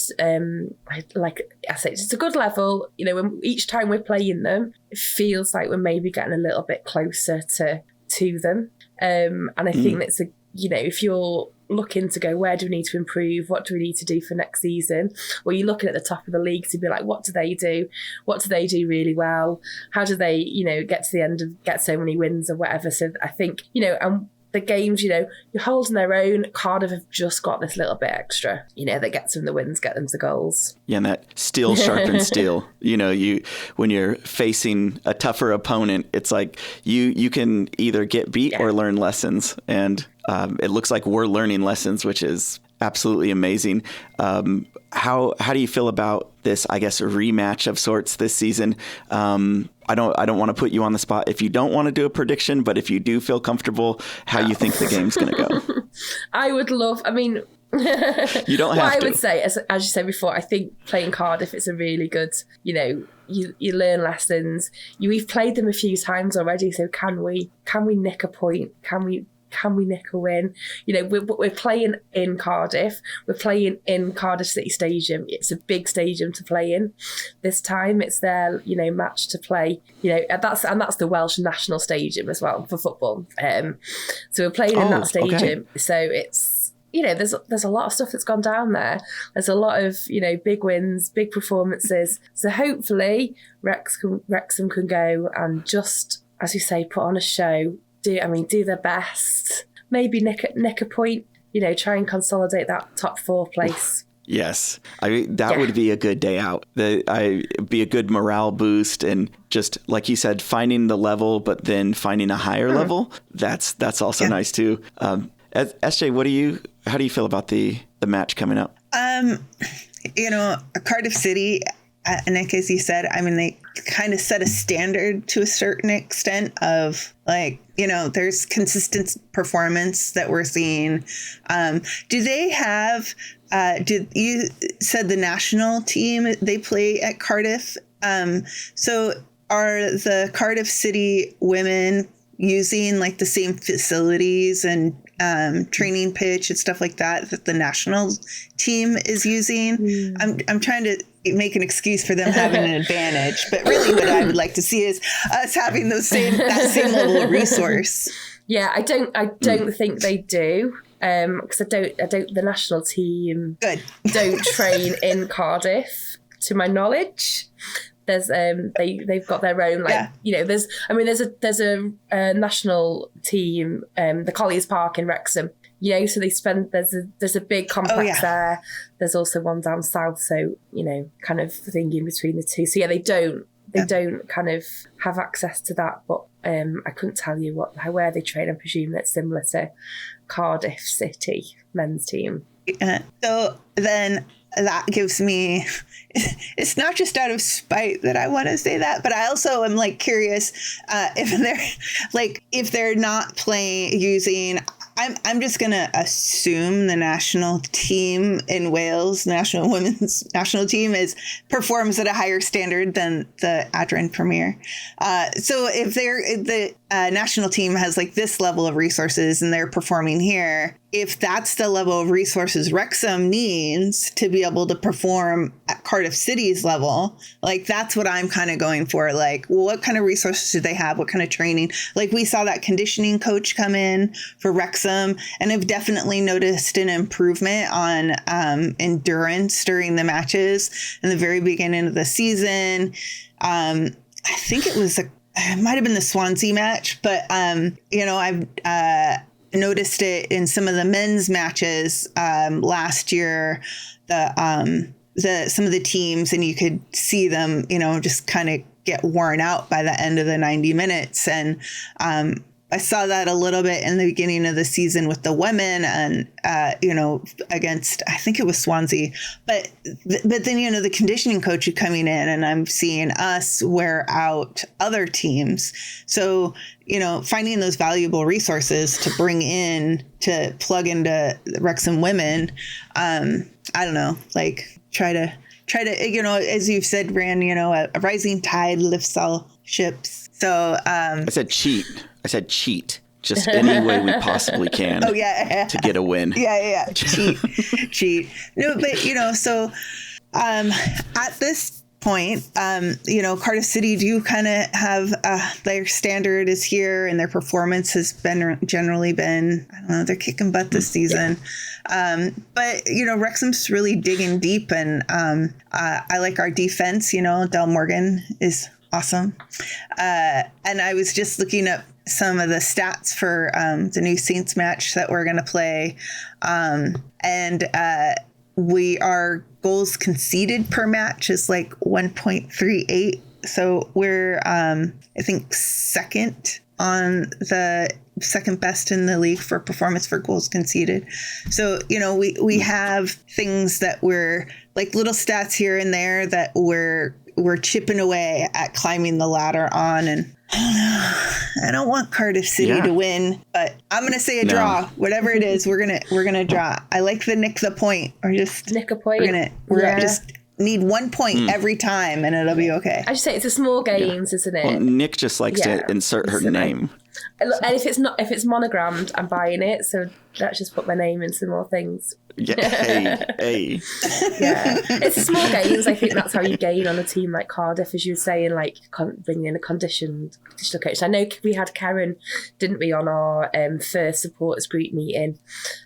like I say, it's a good level. You know, when each time we're playing them, it feels like we're maybe getting a little bit closer to them. And I think that's you know, if you're looking to go, where do we need to improve? What do we need to do for next season? Well, you're looking at the top of the league to be like, what do they do? What do they do really well? How do they, you know, get to the end of get so many wins or whatever? So I think, you know, and the games, you know, you're holding their own. Cardiff have just got this little bit extra, you know, that gets them the wins, get them the goals. Yeah, and that steel sharpens steel. You know, when you're facing a tougher opponent, it's like you can either get beat or learn lessons. And it looks like we're learning lessons, which is absolutely amazing. How do you feel about this, I guess, rematch of sorts this season? I don't want to put you on the spot if you don't want to do a prediction, but if you do feel comfortable, how you think the game's going to go. I would love, I mean, you don't have what to. I would say, as you said before, I think playing Cardiff, it's a really good, you learn lessons. We've played them a few times already, so can we nick a point? Can we nick a win? We're playing in Cardiff. We're playing in Cardiff City Stadium. It's a big stadium to play in. This time it's their, match to play. That's the Welsh national stadium as well for football. So we're playing in that stadium. Okay. So it's, there's a lot of stuff that's gone down there. There's a lot of, big wins, big performances. So hopefully Wrexham can go and just, as you say, put on a show. Do their best. Maybe nick a point. Try and consolidate that top 4 place. Yes, that would be a good day out. Be a good morale boost, and just like you said, finding the level, but then finding a higher level. That's also nice too. SJ, how do you feel about the match coming up? Cardiff City, Nick, as you said, they kind of set a standard to a certain extent of there's consistent performance that we're seeing. Do they have, did you said the national team, they play at Cardiff? So are the Cardiff City women using the same facilities and training pitch and stuff like that the national team is using? I'm trying to make an excuse for them having an advantage, but really what I would like to see is us having that same level of resource. Yeah, I don't think they do. Because the national team don't train in Cardiff, to my knowledge. There's they've got their own there's a national team, the Colliers Park in Wrexham. So they spend there's a big complex there. There's also one down south, so kind of thing in between the two. So they don't kind of have access to that, but I couldn't tell you where they train. I presume that's similar to Cardiff City men's team. So then that gives me, it's not just out of spite that I want to say that, but I also am curious if they're not playing using, I'm just going to assume the national team in Wales, national women's national team performs at a higher standard than the Adran Premier. So if the national team has this level of resources and they're performing here, if that's the level of resources Wrexham needs to be able to perform at Cardiff City's level, that's what I'm kind of going for. What kind of resources do they have? What kind of training? We saw that conditioning coach come in for Wrexham, and I've definitely noticed an improvement on endurance during the matches in the very beginning of the season. I think it might have been the Swansea match, but I've noticed it in some of the men's matches last year. Some of the teams, and you could see them, just kind of get worn out by the end of the 90 minutes. And I saw that a little bit in the beginning of the season with the women and, against, I think it was Swansea. But then, the conditioning coach is coming in, and I'm seeing us wear out other teams. So, finding those valuable resources to bring in, to plug into the Wrexham women, I don't know, try to, as you've said, Ran, a rising tide lifts all ships. So I said cheat. Just any way we possibly can. Oh, yeah. To get a win. Yeah. Cheat. No, but, so at this point, Cardiff City do kind of have their standard is here, and their performance has generally been, I don't know, they're kicking butt this season. But, Wrexham's really digging deep, and I like our defense. Del Morgan is awesome. And I was just looking up some of the stats for the new Saints match that we're going to play. And our goals conceded per match is 1.38. So we're, I think, second on the second best in the league for performance for goals conceded. So, we have things that we're like little stats here and there that we're chipping away at climbing the ladder on. And I don't want Cardiff City to win, but I'm going to say a draw. Whatever it is, we're going to draw. I like the nick the point, or just nick a point. We're just need 1 point every time and it'll be okay. I just say it's a small games, isn't it? Well, Nick just likes to insert her name. And if it's monogrammed, I'm buying it. So let's just put my name in some more things. Yeah, hey. Yeah, it's small gains. I think that's how you gain on a team like Cardiff, as you were saying, like bringing in a conditional coach. I know we had Karen, didn't we, on our first supporters group meeting,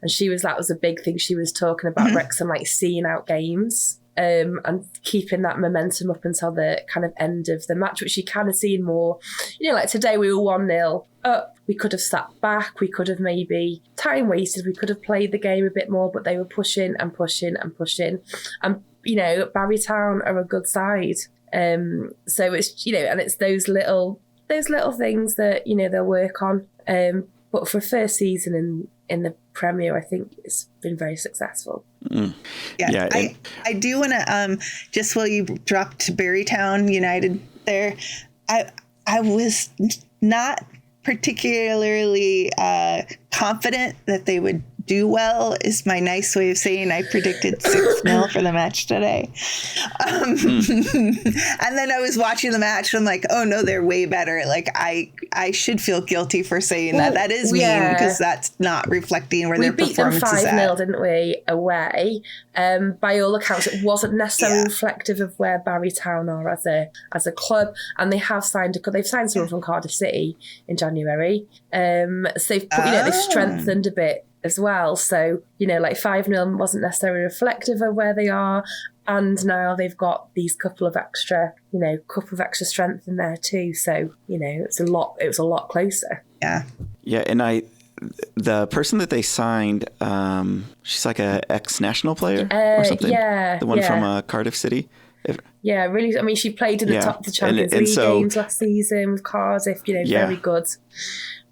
and that was a big thing. She was talking about Wrexham like seeing out games. And keeping that momentum up until the kind of end of the match, which you kind of seen more, like today we were 1-0 up, we could have sat back, we could have maybe time wasted, we could have played the game a bit more, but they were pushing and pushing and pushing. And, Barry Town are a good side. So it's, and it's those little things that, they'll work on. But for first season in the Premier, I think it's been very successful. Yeah, I do want to just while you dropped Barrytown United there, I was not particularly confident that they would do well, is my nice way of saying I predicted 6-0 for the match today. And then I was watching the match and I'm like, oh no, they're way better. Like I should feel guilty for saying that. That is mean because that's not reflecting where their performance is at. We beat them 5-0, didn't we, away? By all accounts, it wasn't necessarily reflective of where Barrytown are as a club, and they have they've signed someone from Cardiff City in January. So they've strengthened a bit as well. So, like 5-0 wasn't necessarily reflective of where they are. And now they've got these couple of extra strength in there too. So, it was a lot closer. Yeah. Yeah. And the person that they signed, she's like a ex-national player or something. Yeah. The one from Cardiff City. Yeah, really. I mean, she played in the Champions League games last season with Cardiff, very good.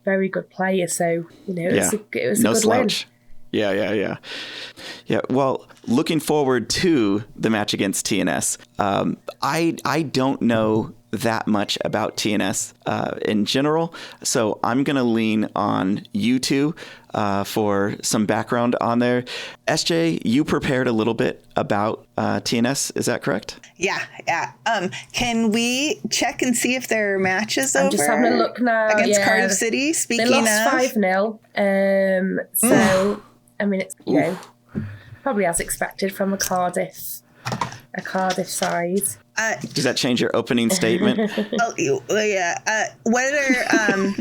Very good player, so it was a good slouch. Win. Yeah. Well, looking forward to the match against TNS. I don't know that much about TNS in general, so I'm going to lean on you two for some background on there. SJ, you prepared a little bit about TNS, is that correct? Yeah. Can we check and see if there are matches over? I'm just having a look now. Against Cardiff City, speaking of. They lost 5-0. So, I mean, it's, probably as expected from a Cardiff side. Does that change your opening statement? Yeah. What are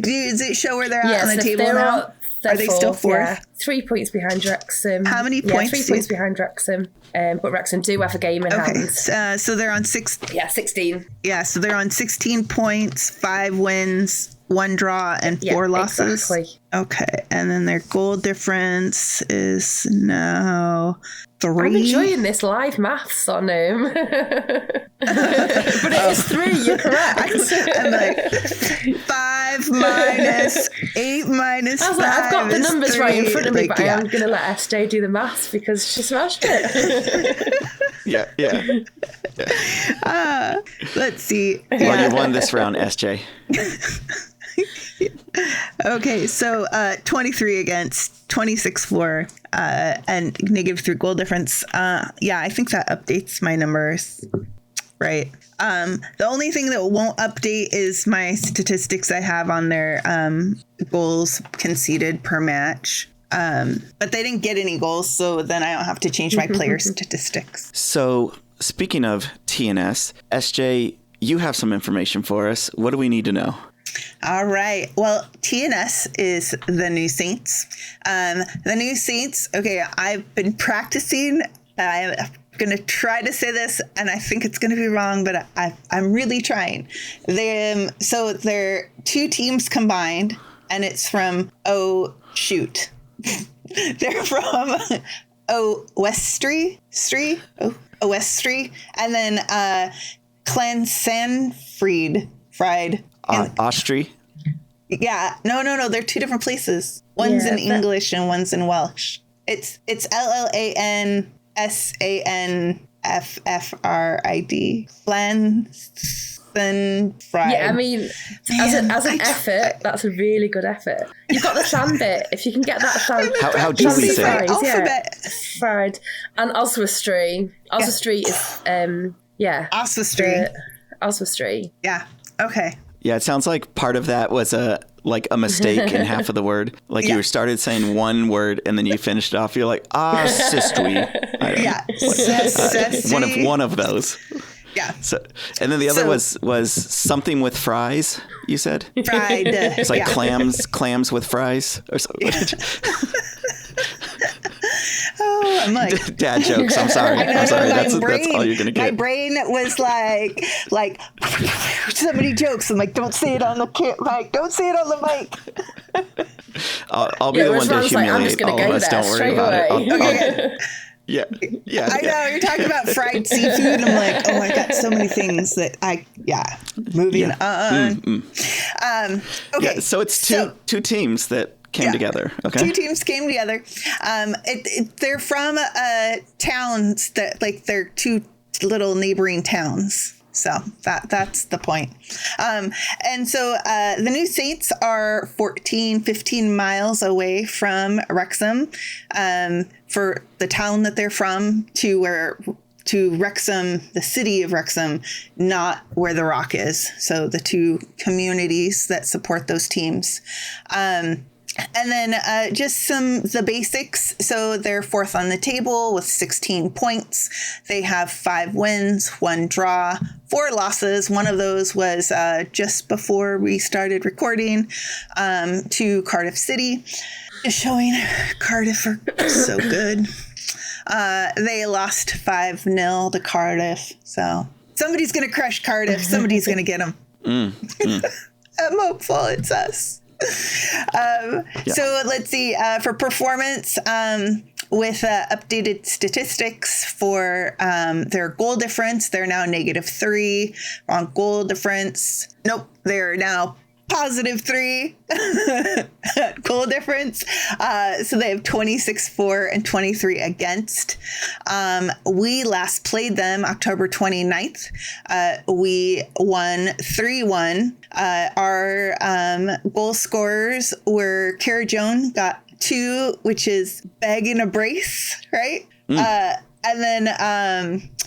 does it show where they're at on the table now? Are they still fourth? Yeah. 3 points behind Wrexham. How many points? 3 points behind Wrexham. But Wrexham do have a game in hand. So they're on 16. Yeah, so they're on 16 points, 5 wins, 1 draw, and 4 losses. Exactly. Okay, and then their goal difference is now 3. I'm enjoying this live maths on him. But it is 3, you're correct. I'm like 5 minus 8 minus 5. I've got the numbers 3. right in front of me, but I am going to let SJ do the maths because she smashed it. Yeah. Let's see. Well, you won this round, SJ. Okay, so 23 against, 26 for, and -3 goal difference. I think that updates my numbers. Right. The only thing that won't update is my statistics I have on their goals conceded per match. But they didn't get any goals, so then I don't have to change my player statistics. So speaking of TNS, SJ, you have some information for us. What do we need to know? All right. Well, TNS is the new Saints. The new Saints. Okay, I've been practicing. I'm going to try to say this, and I think it's going to be wrong, but I'm really trying. So they're 2 teams combined, and it's from they're from Westry, and then Clansanfried. Austria? Yeah. No. They're two different places. One's in English and one's in Welsh. It's LLANSANFFRID. Fried. Yeah, I mean, as an effort, that's a really good effort. You've got the sand bit. If you can get that sand, how do we say fries, alphabet? Yeah, fried. And Oswestry. Oswestry is Oswestry. Yeah. Okay. Yeah, it sounds like part of that was a mistake in half of the word. Like you started saying one word and then you finished it off. You're like, sistry. Yeah. One of those. Yeah. So, and then the other was something with fries, you said? Fried. It's like clams with fries or something. Yeah. Oh, I'm like dad jokes. I'm sorry. That's all you're gonna get. My brain was like somebody jokes. I'm like, don't say it on the mic. Don't say it on the mic. I'll be the one to humiliate all of us. Don't worry about it. Okay. Yeah. I know you're talking about fried seafood. I'm like, oh my God, so many things that moving on. Okay. Yeah, so it's two teams that came together. Okay. Two teams came together. They're from towns that they're two little neighboring towns. So that's the point. And so the New Saints are 15 miles away from Wrexham, for the town that they're from to Wrexham, the city of Wrexham, not where the Rock is. So the two communities that support those teams. And then just the basics. So they're fourth on the table with 16 points. They have 5 wins, 1 draw, 4 losses. One of those was just before we started recording to Cardiff City. Just showing Cardiff are so good. They lost 5-0 to Cardiff. So somebody's going to crush Cardiff. Somebody's going to get them. I'm hopeful it's us. So let's see, for performance, with updated statistics for their goal difference, they're now -3 on goal difference. Nope, they're now +3 goal difference. So they have 26 for and 23 against. We last played them October 29th. We won 3-1. Our goal scorers were Cara Joan got 2, which is bagging a brace, right? And then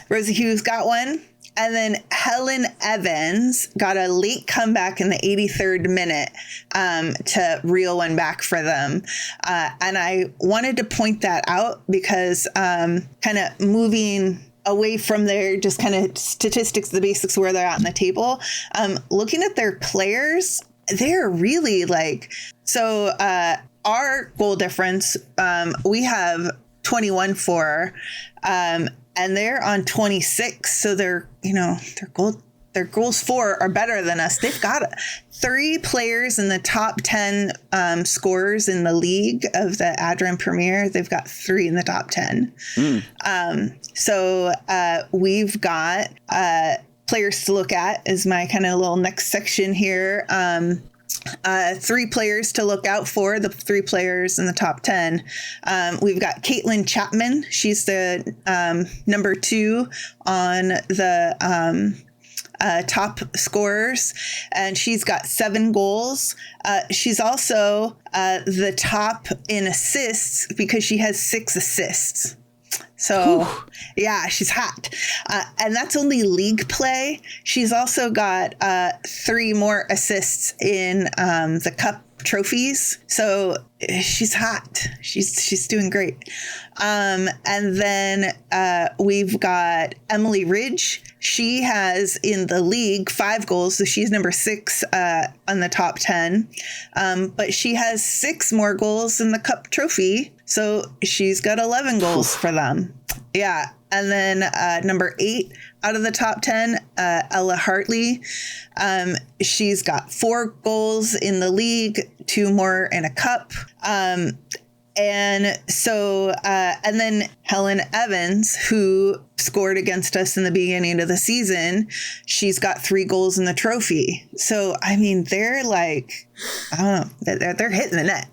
Rosie Hughes got 1. And then Helen Evans got a late comeback in the 83rd minute to reel one back for them. And I wanted to point that out because kind of moving away from their just kind of statistics, the basics where they're at in the table, looking at their players, they're really so our goal difference, we have 21 for, and they're on 26. So their goals for are better than us. They've got 3 players in the top 10 scorers in the league of the Adran Premier. They've got 3 in the top 10. So we've got players to look at is my kind of little next section here. 3 players to look out for, the 3 players in the top 10. We've got Caitlin Chapman. She's the number 2 on the top scorers, and she's got 7 goals. She's also the top in assists because she has 6 assists. So, yeah, she's hot. And that's only league play. She's also got 3 more assists in the cup trophies. So she's hot. She's doing great. And then we've got Emily Ridge. She has in the league 5 goals. So she's number 6 on the top 10. But she has 6 more goals in the cup trophy. So she's got 11 goals for them. Yeah. And then number 8 out of the top 10, Ella Hartley. She's got 4 goals in the league, 2 more in a cup. And so, and then Helen Evans, scored against us in the beginning of the season, she's got 3 goals in the trophy. So, I mean, they're like, I don't know, they're hitting the net.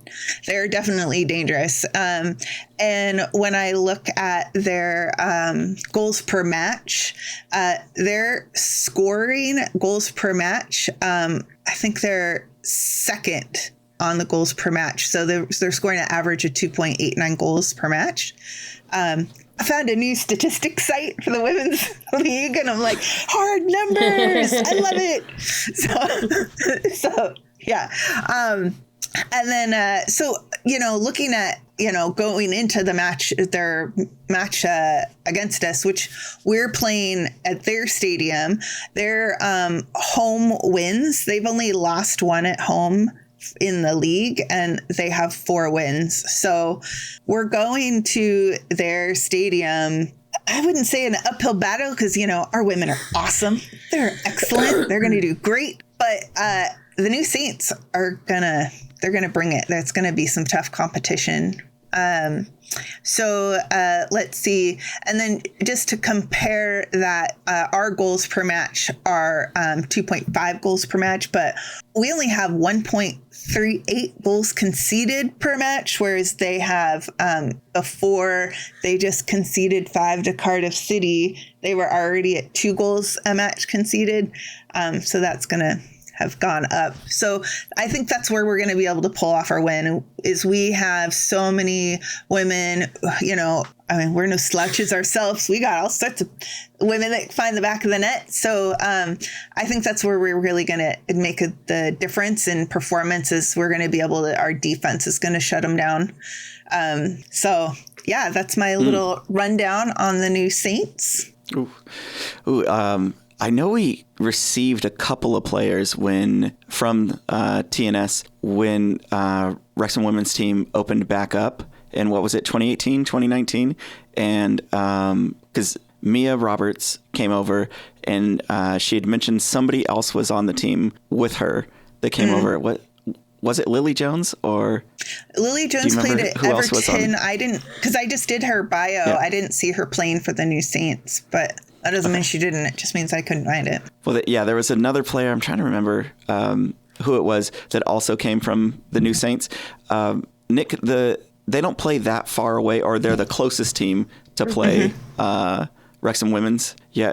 They're definitely dangerous. And when I look at their goals per match, they're scoring goals per match. I think they're second on the goals per match. So they're scoring an average of 2.89 goals per match. I found a new statistics site for the women's league, and I'm like, hard numbers. I love it. So yeah. And then, looking at, going into the match, their match against us, which we're playing at their stadium, their home wins. They've only lost 1 at home in the league, and they have 4 wins. So we're going to their stadium. I wouldn't say an uphill battle because, our women are awesome. They're excellent. They're going to do great. But the new Saints they're going to bring it. There's going to be some tough competition. So let's see. And then just to compare that, our goals per match are 2.5 goals per match, but we only have 1.38 goals conceded per match, whereas they have, before they just conceded 5 to Cardiff City, they were already at 2 goals a match conceded. So that's going to have gone up. So I think that's where we're going to be able to pull off our win, is we have so many women, we're no slouches ourselves. We got all sorts of women that find the back of the net. So I think that's where we're really going to make the difference in performances. We're going to be able to, our defense is going to shut them down. So yeah, that's my little rundown on the new Saints. I know we received a couple of players from TNS when Wrexham women's team opened back up in, 2018, 2019? And because Mia Roberts came over, and she had mentioned somebody else was on the team with her that came over. What was it, Lily Jones or? Lily Jones played at Everton. I didn't, because I just did her bio. Yeah. I didn't see her playing for the new Saints, but that doesn't mean she didn't. It just means I couldn't find it. Well, there was another player. I'm trying to remember who it was that also came from the new Saints. Nick, they don't play that far away, or they're the closest team to play Wrexham Women's. Yeah.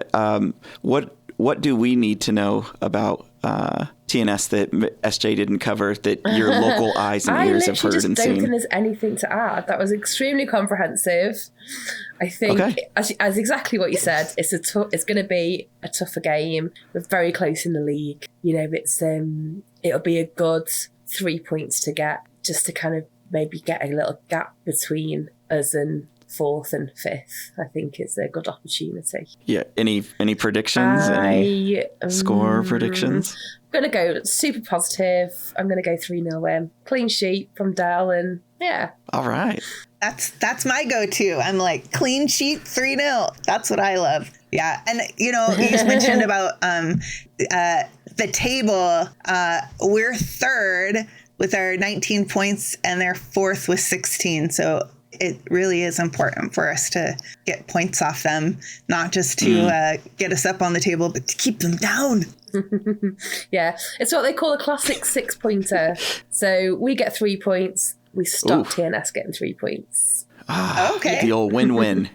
What do we need to know about TNS that SJ didn't cover, that your local eyes and ears have heard and seen? I don't think there's anything to add. That was extremely comprehensive. I think, as exactly what you said, it's going to be a tougher game. We're very close in the league. It'll be a good 3 points to get, just to kind of maybe get a little gap between us and 4th and 5th. I think it's a good opportunity. Yeah. Any predictions? Any score predictions? I'm going to go super positive. I'm going to go 3-0 win. Clean sheet from Dell, and yeah. All right. That's my go-to. I'm like, clean sheet, 3-0. That's what I love. Yeah. And, you mentioned about the table. We're 3rd with our 19 points, and they're 4th with 16. So it really is important for us to get points off them, not just to get us up on the table, but to keep them down. Yeah. It's what they call a classic 6-pointer. So we get 3 points. We stop TNS getting 3 points. Okay. The old win-win.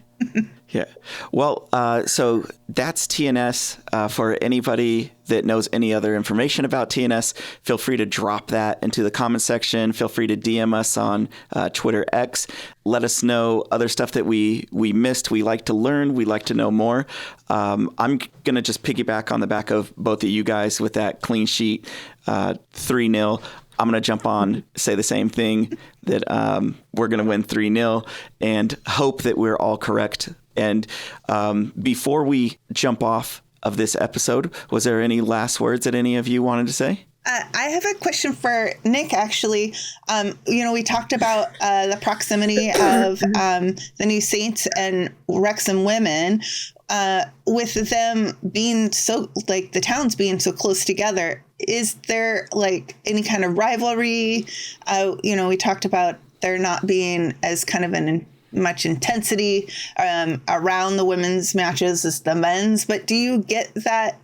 Yeah. Well, so that's TNS. For anybody that knows any other information about TNS, feel free to drop that into the comment section. Feel free to DM us on Twitter X. Let us know other stuff that we missed. We like to learn. We like to know more. I'm going to just piggyback on the back of both of you guys with that clean sheet 3-0. I'm going to jump on, say the same thing, that we're going to win 3-0, and hope that we're all correct. And before we jump off of this episode, was there any last words that any of you wanted to say? I have a question for Nick, actually. We talked about the proximity of the new Saints and Wrexham Women. With them being so, the towns being so close together, is there any kind of rivalry? We talked about there not being as kind of an much intensity around the women's matches as the men's, but do you get that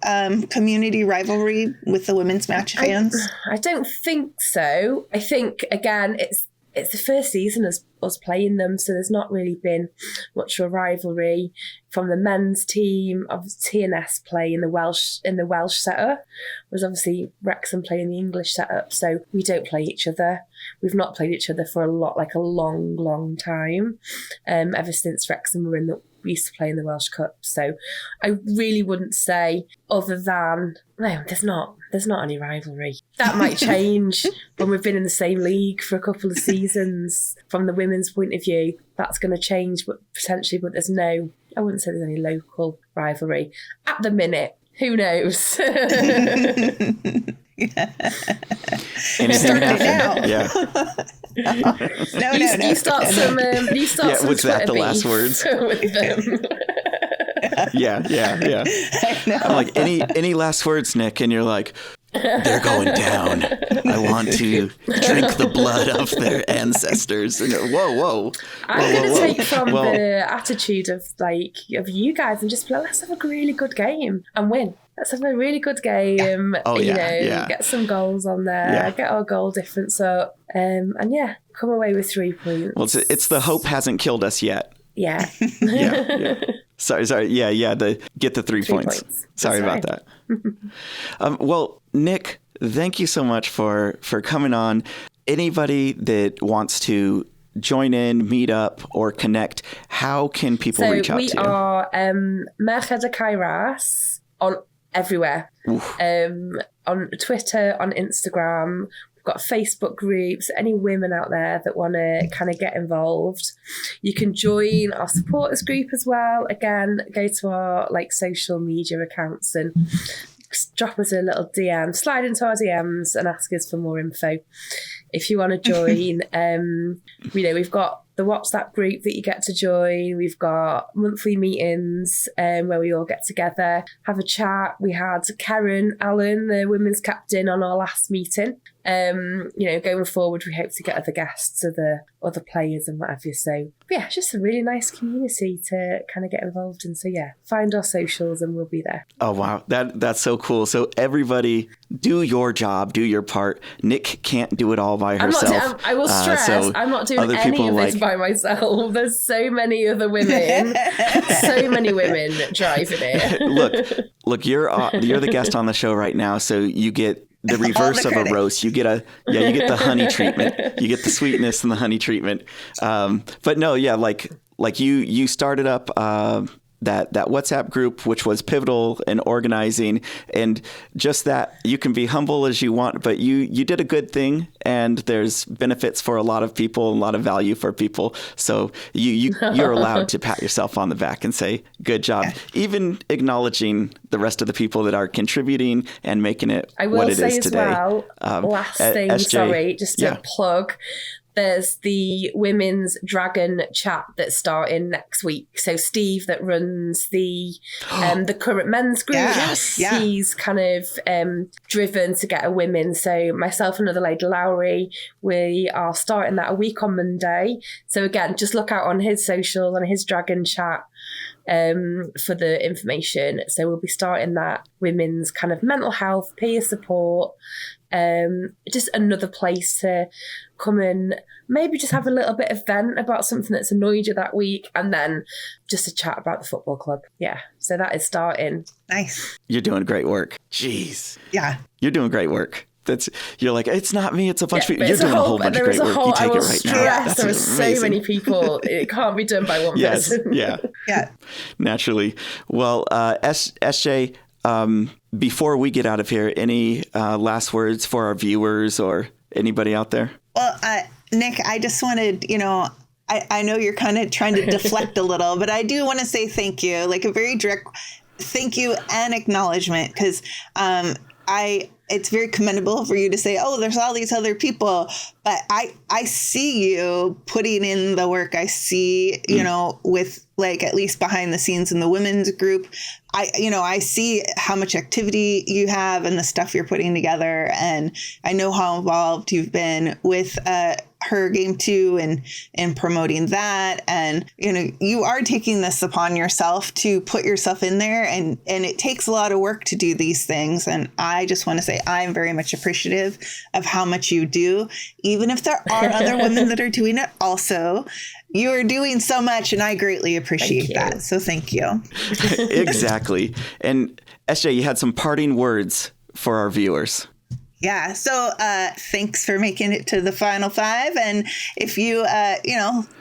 community rivalry with the women's match fans? I don't think so. I think, again, it's the first season as us playing them, so there's not really been much of a rivalry from the men's team. Obviously, TNS play in the Welsh setup, whereas obviously Wrexham play in the English setup. So we don't play each other. We've not played each other for a long time. Ever since Wrexham we used to play in the Welsh Cup. So I really wouldn't say other than, no, there's not any rivalry. That might change when we've been in the same league for a couple of seasons. From the women's point of view, that's going to change, but potentially, but I wouldn't say there's any local rivalry. At the minute, who knows? Anything happen? Yeah. No. You start some. Was that the last words? With them. Yeah. I'm like, any last words, Nick? And you're like, they're going down. I want to drink the blood of their ancestors. And whoa. I'm going to take from the attitude of you guys and just be like, let's have a really good game and win. Let's have a really good game. Get some goals on there, get our goal difference up, and come away with 3 points. Well, it's the hope hasn't killed us yet. Yeah. Yeah. Sorry. Yeah. Get the 3 points. Sorry about that. Well, Nick, thank you so much for coming on. Anybody that wants to join in, meet up, or connect, how can people reach out to you? So we are Merched y Cairas on everywhere. On Twitter, on Instagram. We've got Facebook groups. Any women out there that want to kind of get involved, you can join our supporters group as well. Again, go to our social media accounts and drop us a little DM, slide into our DMs and ask us for more info. If you want to join, we've got the WhatsApp group that you get to join. We've got monthly meetings where we all get together, have a chat. We had Karen Allen, the women's captain, on our last meeting. Going forward, we hope to get other guests, other players and what have you. So yeah, it's just a really nice community to kind of get involved in. So yeah, find our socials and we'll be there. Oh wow, that's so cool. So everybody, do your job, do your part. Nick can't do it all by herself. I will stress, I'm not doing any of this by myself. There's so many other women, so many women driving it. Look, you're the guest on the show right now, so you get the reverse of a roast. You get the honey treatment. You get the sweetness and the honey treatment. But no, yeah, like you started up that WhatsApp group, which was pivotal in organizing, and just that you can be humble as you want, but you did a good thing, and there's benefits for a lot of people, a lot of value for people. So you're allowed to pat yourself on the back and say, good job, even acknowledging the rest of the people that are contributing and making it what it is today. I will say as well, last thing, SJ, sorry, just to plug, there's the women's dragon chat that's starting next week. So Steve, that runs the current men's group, he's kind of driven to get a women. So myself and another lady, Lowry, we are starting that a week on Monday. So again, just look out on his socials and his dragon chat for the information. So we'll be starting that women's kind of mental health, peer support, just another place to come and maybe just have a little bit of vent about something that's annoyed you that week, and then just a chat about the football club. Yeah, so that is starting. Nice. You're doing great work. Jeez. Yeah. You're doing great work. You're like, it's not me, it's a bunch of people. You're doing a whole bunch of great work. You take it right now. There are so many people. It can't be done by one person. Yeah. Naturally. Well, SJ, before we get out of here, any last words for our viewers or anybody out there? Well, Nick, I just wanted, I know you're kind of trying to deflect a little, but I do want to say thank you, like a very direct thank you and acknowledgement, because it's very commendable for you to say, oh, there's all these other people, but I see you putting in the work. I see, with at least behind the scenes in the women's group, I see how much activity you have and the stuff you're putting together. And I know how involved you've been with her game too, and promoting that. And, you are taking this upon yourself to put yourself in there, and it takes a lot of work to do these things. And I just want to say I'm very much appreciative of how much you do, even if there are other women that are doing it also. You are doing so much, and I greatly appreciate that. So thank you. Exactly. And SJ, you had some parting words for our viewers. Yeah. So thanks for making it to the final 5. And if you,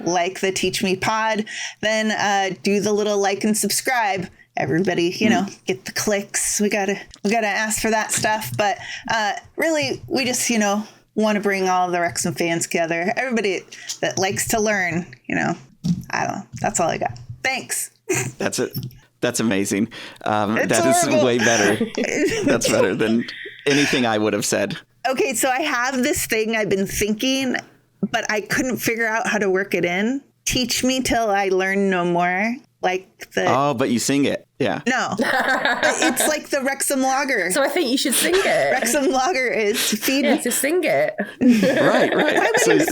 like the Teach Me pod, then do the little like and subscribe. Everybody, get the clicks. We gotta ask for that stuff. But really, we just, want to bring all the Wrexham fans together. Everybody that likes to learn, I don't know. That's all I got. Thanks. That's it. That's amazing. That horrible. is way better. That's better than anything I would have said. Okay, so I have this thing I've been thinking, but I couldn't figure out how to work it in. Teach me till I learn no more. Oh, but you sing it. Yeah. No. It's like the Wrexham Lager. So I think you should sing it. Wrexham Lager is feed. Yeah, to sing it. Right.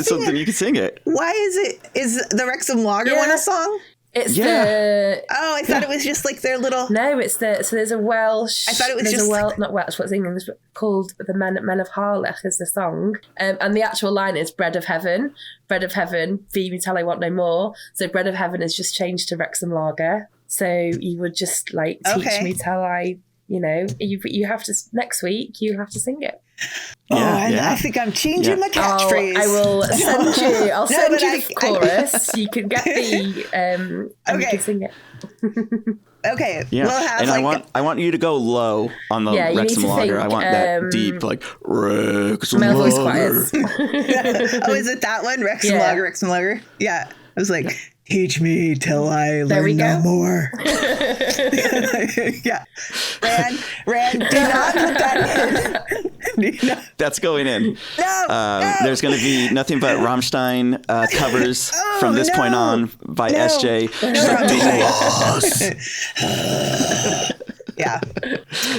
So then you can sing it. Why is the Wrexham Lager one a song? It's I thought it was just like their little. No, it's so there's a Welsh. I thought it was there's just not Welsh. What's English called? The Men of Harlech is the song, and the actual line is "Bread of Heaven, feed me till I want no more." So "Bread of Heaven" is just changed to Wrexham Lager. So you would just teach me till I, you have to next week. You have to sing it. I think I'm changing my catchphrase. I will send you. I'll send you the chorus. You can get the and you can sing it. Okay. Yeah. We'll have and I want you to go low on the Wrexham Lager. I want that deep, Wrexham my voice Lager. Oh, is it that one? Wrexham Lager, Wrexham Lager? Yeah. I was like, teach me till I learn no more. Yeah. Ran, do not put that in. That's going in. No. There's going to be nothing but Rammstein covers from this point on by SJ. Yeah.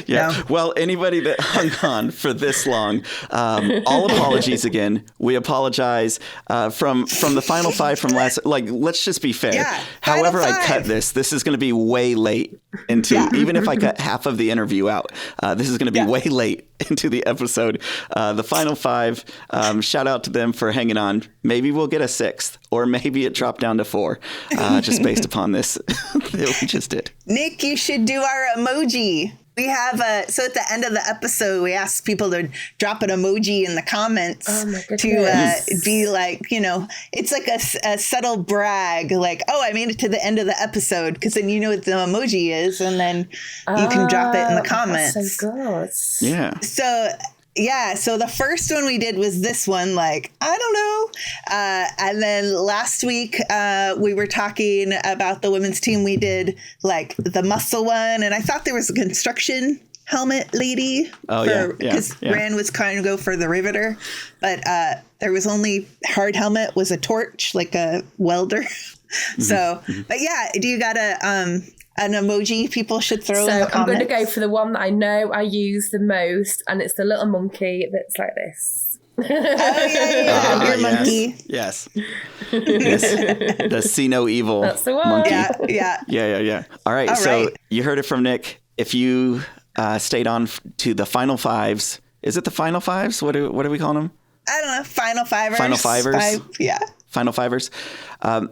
No. Well, anybody that hung on for this long, all apologies again. We apologize from the final 5 from last. Let's just be fair. Yeah, However final I cut this is going to be way late into. Even if I cut half of the interview out, this is going to be way late into the episode. The final 5. Shout out to them for hanging on. Maybe we'll get a 6th, or maybe it dropped down to 4, just based upon this that we just did. Nick, you should do our emoji. We have so at the end of the episode, we ask people to drop an emoji in the comments to be like, it's like a subtle brag, like, oh, I made it to the end of the episode, because then you know what the emoji is, and then you can drop it in the comments. That's so good. Yeah. So the first one we did was this one, I don't know. And then last week we were talking about the women's team. We did the muscle one, and I thought there was a construction helmet lady. Because Ran was kind of go for the riveter, but there was only hard helmet was a torch, like a welder. So, but do you got an emoji people should throw in the comments? I'm going to go for the one that I know I use the most, and it's the little monkey that's like this. Your monkey. Yes. The see no evil. That's the one. Monkey. Yeah. All right. You heard it from Nick. If you stayed on to the final 5s, is it the final 5s? What are we calling them? I don't know. Final 5ers. Final 5ers. Final 5ers.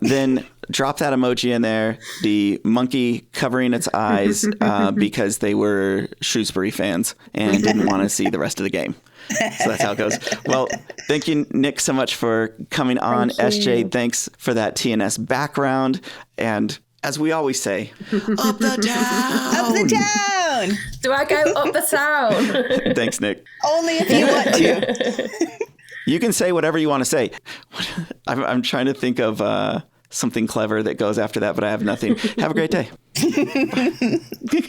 Then drop that emoji in there. The monkey covering its eyes because they were Shrewsbury fans and didn't want to see the rest of the game. So that's how it goes. Well, thank you, Nick, so much for coming on. SJ, thanks for that TNS background. And as we always say, up the town. Up the town. Do I go up the town? Thanks, Nick. Only if you want to. You can say whatever you want to say. I'm trying to think of something clever that goes after that, but I have nothing. Have a great day.